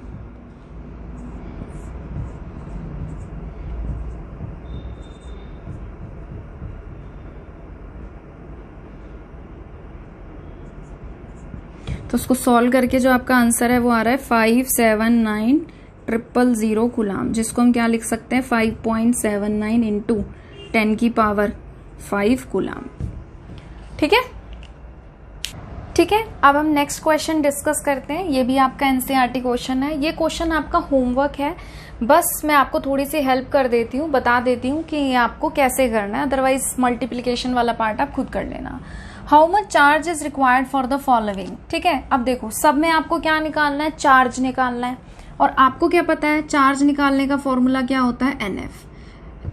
तो उसको सॉल्व करके जो आपका आंसर है वो आ रहा है 579000 कूलाम, जिसको हम क्या लिख सकते हैं 5.79 इंटू 10⁵ कूलाम, ठीक है। ठीक है, अब हम नेक्स्ट क्वेश्चन डिस्कस करते हैं। ये भी आपका एनसीईआरटी क्वेश्चन है। ये क्वेश्चन आपका होमवर्क है, बस मैं आपको थोड़ी सी हेल्प कर देती हूँ, बता देती हूँ कि ये आपको कैसे करना है, अदरवाइज मल्टीप्लीकेशन वाला पार्ट आप खुद कर लेना। How much charge is required for the following, ठीक है। अब देखो सब में आपको क्या निकालना है, चार्ज निकालना है, और आपको क्या पता है चार्ज निकालने का फॉर्मूला क्या होता है NF।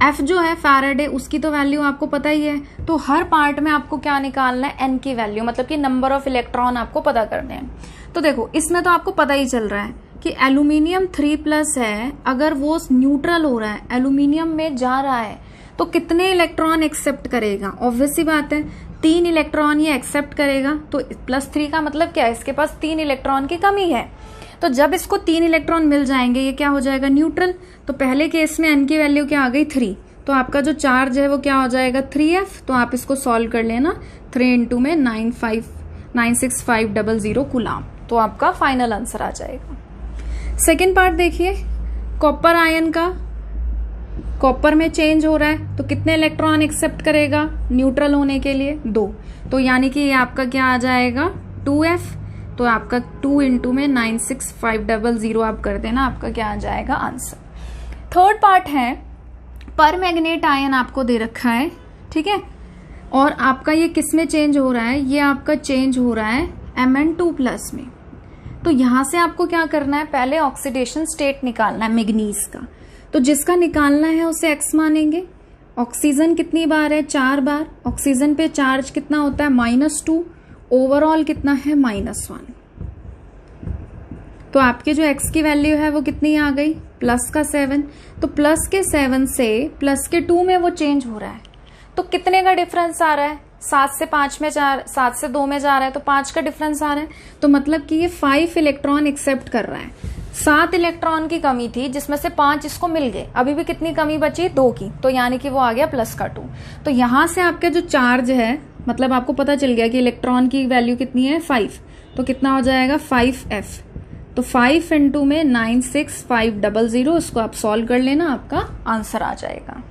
F जो है फैराडे, उसकी तो वैल्यू आपको पता ही है। तो हर पार्ट में आपको क्या निकालना है, N की वैल्यू, मतलब कि नंबर ऑफ इलेक्ट्रॉन आपको पता करने हैं। तो देखो इसमें तो आपको पता ही चल रहा है कि एल्यूमिनियम 3+ है, अगर वो न्यूट्रल हो रहा है, एल्यूमिनियम में जा रहा है, तो कितने इलेक्ट्रॉन एक्सेप्ट करेगा। ऑब्वियस सी बात है 3 इलेक्ट्रॉन ये एक्सेप्ट करेगा। तो +3 का मतलब क्या है, इसके पास 3 इलेक्ट्रॉन की कमी है। तो जब इसको 3 इलेक्ट्रॉन मिल जाएंगे ये क्या हो जाएगा, न्यूट्रल। तो पहले केस में N की वैल्यू क्या आ गई 3, तो आपका जो चार्ज है वो क्या हो जाएगा 3F। तो आप इसको सॉल्व कर लेना, 3 इंटू में 96500 कूलाम, तो आपका फाइनल आंसर आ जाएगा। सेकेंड पार्ट देखिए, कॉपर आयन का कॉपर में चेंज हो रहा है, तो कितने इलेक्ट्रॉन एक्सेप्ट करेगा न्यूट्रल होने के लिए, 2। तो यानी कि ये आपका क्या आ जाएगा 2F। तो आपका 2 इंटू में 96500 आप कर देना, आपका क्या आ जाएगा आंसर। थर्ड पार्ट है, पर मैग्नेट आयन आपको दे रखा है, ठीक है, और आपका ये किस में चेंज हो रहा है, ये आपका चेंज हो रहा है Mn2+ में। तो यहां से आपको क्या करना है, पहले ऑक्सीडेशन स्टेट निकालना है मैग्नीज का। तो जिसका निकालना है उसे X मानेंगे। ऑक्सीजन कितनी बार है, 4 बार। ऑक्सीजन पे चार्ज कितना होता है -2, ओवरऑल कितना है -1। तो आपके जो X की वैल्यू है वो कितनी आ गई, +7। तो +7 से +2 में वो चेंज हो रहा है, तो कितने का डिफरेंस आ रहा है, 7 से 5 में 7 से 2 में जा रहा है, तो 5 का डिफरेंस आ रहा है। तो मतलब कि ये 5 इलेक्ट्रॉन एक्सेप्ट कर रहा है। 7 इलेक्ट्रॉन की कमी थी जिसमें से 5 इसको मिल गए, अभी भी कितनी कमी बची, 2 की, तो यानी कि वो आ गया प्लस का 2। तो यहां से आपका जो चार्ज है, मतलब आपको पता चल गया कि इलेक्ट्रॉन की वैल्यू कितनी है 5, तो कितना हो जाएगा 5f। तो 5 इंटू में 96500, इसको आप सॉल्व कर लेना, आपका आंसर आ जाएगा।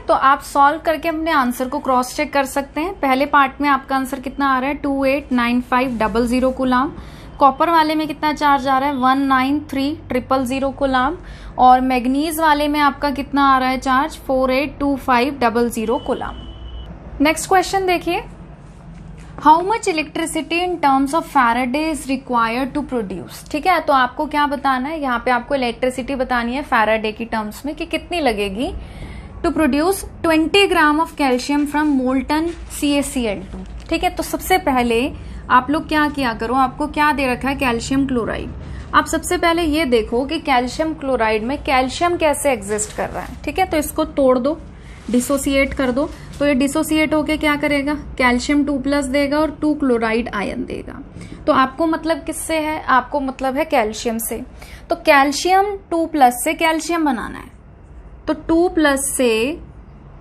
तो आप सॉल्व करके अपने आंसर को क्रॉस चेक कर सकते हैं। पहले पार्ट में आपका आंसर कितना आ रहा है 289500 कूलाम, कॉपर वाले में कितना चार्ज आ रहा है 193000 कूलाम, और मैग्नीज वाले में आपका कितना आ रहा है चार्ज 482500 कूलाम। नेक्स्ट क्वेश्चन देखिए, how much electricity in terms of Faraday is required to produce. ठीक है, तो आपको क्या बताना है, यहाँ पे आपको इलेक्ट्रिसिटी बतानी है फैराडे की टर्म्स में कि कितनी लगेगी to produce 20 gram of calcium from molten CaCl2। ठीक है, तो सबसे पहले आप लोग क्या किया करो, आपको क्या दे रखा है कैल्शियम क्लोराइड। आप सबसे पहले ये देखो कि कैल्शियम क्लोराइड में कैल्शियम कैसे एग्जिस्ट कर रहा है। ठीक है, तो इसको तोड़ दो, डिसोसिएट कर दो, तो ये डिसोसिएट होके क्या करेगा, कैल्शियम 2+ देगा और 2 क्लोराइड आयन देगा। तो आपको मतलब किससे है, आपको मतलब है कैल्शियम से। तो कैल्शियम 2+ से कैल्शियम बनाना है, तो 2+ से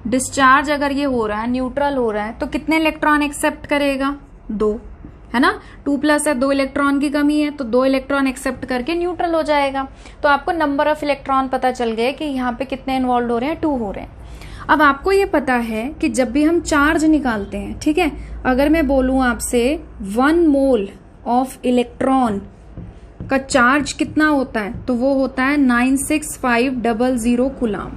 डिस्चार्ज अगर ये हो रहा है, न्यूट्रल हो रहा है, तो कितने इलेक्ट्रॉन एक्सेप्ट करेगा 2, है ना। 2+ है, 2 इलेक्ट्रॉन की कमी है, तो 2 इलेक्ट्रॉन एक्सेप्ट करके न्यूट्रल हो जाएगा। तो आपको नंबर ऑफ इलेक्ट्रॉन पता चल गए कि यहाँ पे कितने इन्वॉल्व हो रहे हैं, 2 हो रहे हैं। अब आपको ये पता है कि जब भी हम चार्ज निकालते हैं, ठीक है, अगर मैं बोलूं आपसे 1 मोल ऑफ इलेक्ट्रॉन का चार्ज कितना होता है, तो वो होता है 96500 कूलाम,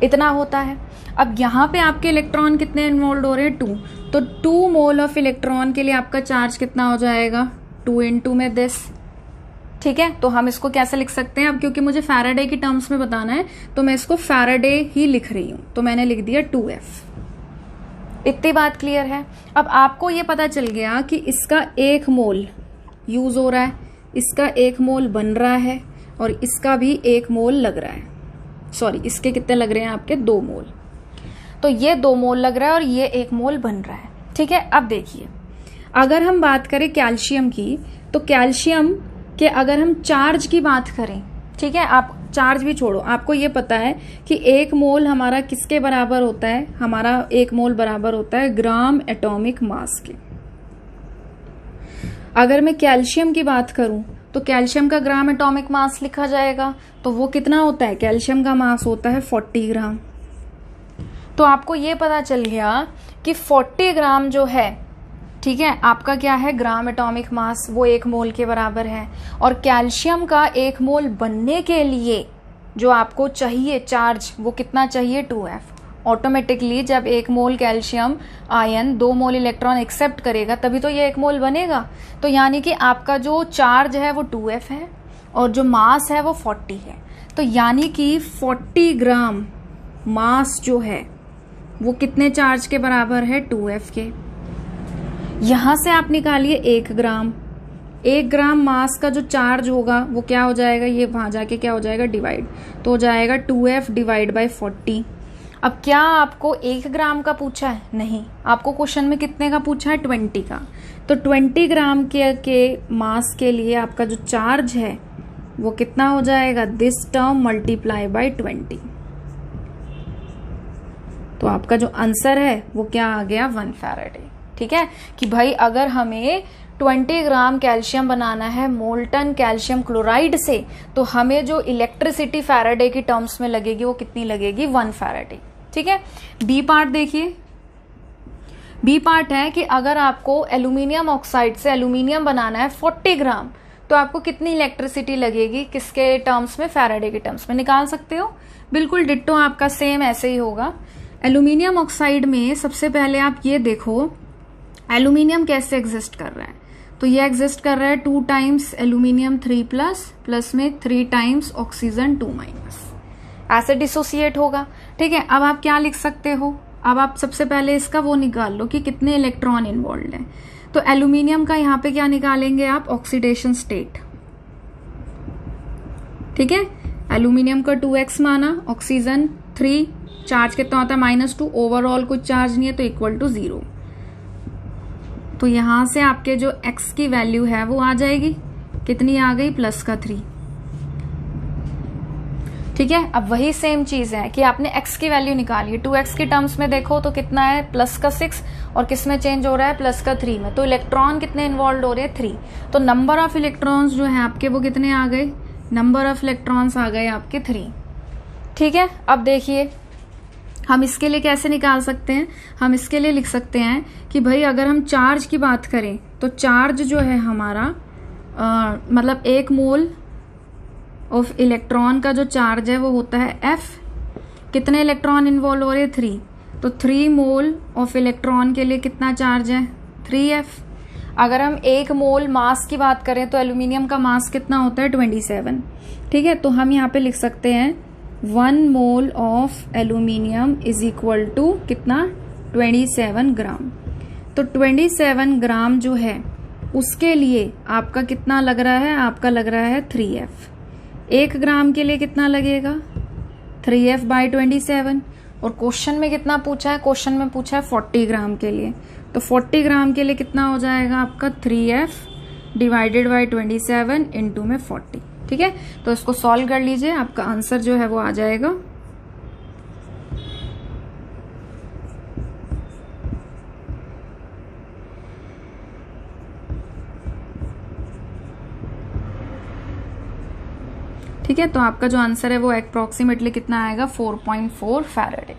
इतना होता है। अब यहाँ पे आपके इलेक्ट्रॉन कितने इन्वॉल्व हो रहे हैं 2, तो 2 मोल ऑफ इलेक्ट्रॉन के लिए आपका चार्ज कितना हो जाएगा 2 इंटू में दिस। ठीक है, तो हम इसको कैसे लिख सकते हैं, अब क्योंकि मुझे फैराडे की टर्म्स में बताना है तो मैं इसको फैराडे ही लिख रही हूं, तो मैंने लिख दिया 2f। इतनी बात क्लियर है। अब आपको ये पता चल गया कि इसका 1 मोल यूज हो रहा है, इसका 1 मोल बन रहा है, और इसका भी 1 मोल लग रहा है। सॉरी, इसके कितने लग रहे हैं आपके 2 मोल, तो ये 2 मोल लग रहा है और ये 1 मोल बन रहा है। ठीक है, अब देखिए अगर हम बात करें कैल्शियम की, तो कैल्शियम के अगर हम चार्ज की बात करें, ठीक है, आप चार्ज भी छोड़ो, आपको ये पता है कि 1 मोल हमारा किसके बराबर होता है, हमारा 1 मोल बराबर होता है ग्राम एटॉमिक मास के। अगर मैं कैल्शियम की बात करूं तो कैल्शियम का ग्राम एटॉमिक मास लिखा जाएगा, तो वो कितना होता है, कैल्शियम का मास होता है 40 ग्राम। तो आपको ये पता चल गया कि 40 ग्राम जो है, ठीक है, आपका क्या है ग्राम एटॉमिक मास, वो 1 मोल के बराबर है। और कैल्शियम का 1 मोल बनने के लिए जो आपको चाहिए चार्ज, वो कितना चाहिए 2f। ऑटोमेटिकली जब 1 mole calcium ion 2 mole electron accept करेगा तभी तो ये 1 मोल बनेगा। तो यानी कि आपका जो चार्ज है वो 2f है और जो मास है वो 40 है। तो यानी कि 40 ग्राम मास जो है वो कितने चार्ज के बराबर है 2f के। यहां से आप निकालिए 1 ग्राम, 1 ग्राम मास का जो चार्ज होगा वो क्या हो जाएगा, ये वहां जाके क्या हो जाएगा डिवाइड, तो हो जाएगा 2f डिवाइड बाई 40। अब क्या आपको 1 ग्राम का पूछा है, नहीं, आपको क्वेश्चन में कितने का पूछा है 20 का। तो 20 ग्राम के मास के लिए आपका जो चार्ज है वो कितना हो जाएगा, दिस टर्म मल्टीप्लाई बाई 20। तो आपका जो आंसर है वो क्या आ गया 1 फैराडे। ठीक है, कि भाई अगर हमें 20 ग्राम कैल्शियम बनाना है मोल्टन कैल्शियम क्लोराइड से, तो हमें जो इलेक्ट्रिसिटी फैराडे की टर्म्स में लगेगी वो कितनी लगेगी 1 फैराडे। ठीक है, बी पार्ट देखिए, बी पार्ट है कि अगर आपको एल्यूमिनियम ऑक्साइड से एल्यूमिनियम बनाना है 40 ग्राम, तो आपको कितनी इलेक्ट्रिसिटी लगेगी, किसके टर्म्स में, फैराडे के टर्म्स में। निकाल सकते हो, बिल्कुल डिट्टो आपका सेम ऐसे ही होगा। एल्यूमिनियम ऑक्साइड में सबसे पहले आप ये देखो एल्यूमिनियम कैसे एग्जिस्ट कर रहा है, तो ये एग्जिस्ट कर रहा है 2 टाइम्स एल्यूमिनियम 3+ प्लस में 3 टाइम्स ऑक्सीजन 2-, ऐसे डिसोसिएट होगा। ठीक है, अब आप क्या लिख सकते हो, अब आप सबसे पहले इसका वो निकाल लो कि कितने इलेक्ट्रॉन इन्वॉल्व है। तो एल्यूमिनियम का यहाँ पे क्या निकालेंगे आप, ऑक्सीडेशन स्टेट। ठीक है, एल्यूमिनियम का 2x माना, ऑक्सीजन 3, चार्ज कितना होता है -2, ओवरऑल कुछ चार्ज नहीं है तो इक्वल टू 0। तो यहां से आपके जो x की वैल्यू है वो आ जाएगी कितनी आ गई, प्लस का 3। ठीक है, अब वही सेम चीज है कि आपने x की वैल्यू निकाली है, 2x के टर्म्स में देखो तो कितना है, प्लस का 6, और किस में चेंज हो रहा है, प्लस का 3 में। तो इलेक्ट्रॉन कितने इन्वॉल्व हो रहे हैं, 3। तो नंबर ऑफ इलेक्ट्रॉन्स जो है आपके वो कितने आ गए, नंबर ऑफ इलेक्ट्रॉन्स आ गए आपके 3। ठीक है, अब देखिए हम इसके लिए कैसे निकाल सकते हैं, हम इसके लिए लिख सकते हैं कि भाई अगर हम चार्ज की बात करें तो चार्ज जो है हमारा मतलब 1 मोल ऑफ इलेक्ट्रॉन का जो चार्ज है वो होता है F। कितने इलेक्ट्रॉन इन्वॉल्व हो रहे हैं, 3। तो 3 मोल ऑफ इलेक्ट्रॉन के लिए कितना चार्ज है, 3F। अगर हम 1 मोल मास की बात करें तो एल्यूमिनियम का मास कितना होता है, 27। ठीक है, तो हम यहाँ पे लिख सकते हैं 1 mole of aluminium is equal to कितना, 27 ग्राम। तो 27 ग्राम जो है उसके लिए आपका कितना लग रहा है, आपका लग रहा है 3F। 1 ग्राम के लिए कितना लगेगा, 3F बाई 27। और क्वेश्चन में कितना पूछा है, क्वेश्चन में पूछा है 40 ग्राम के लिए। तो 40 ग्राम के लिए कितना हो जाएगा आपका, 3F डिवाइडेड बाई 27 इंटू में 40। ठीक है, तो इसको सॉल्व कर लीजिए, आपका आंसर जो है वो आ जाएगा। ठीक है, तो आपका जो आंसर है वो अप्रोक्सीमेटली कितना आएगा, 4.4 फैराड।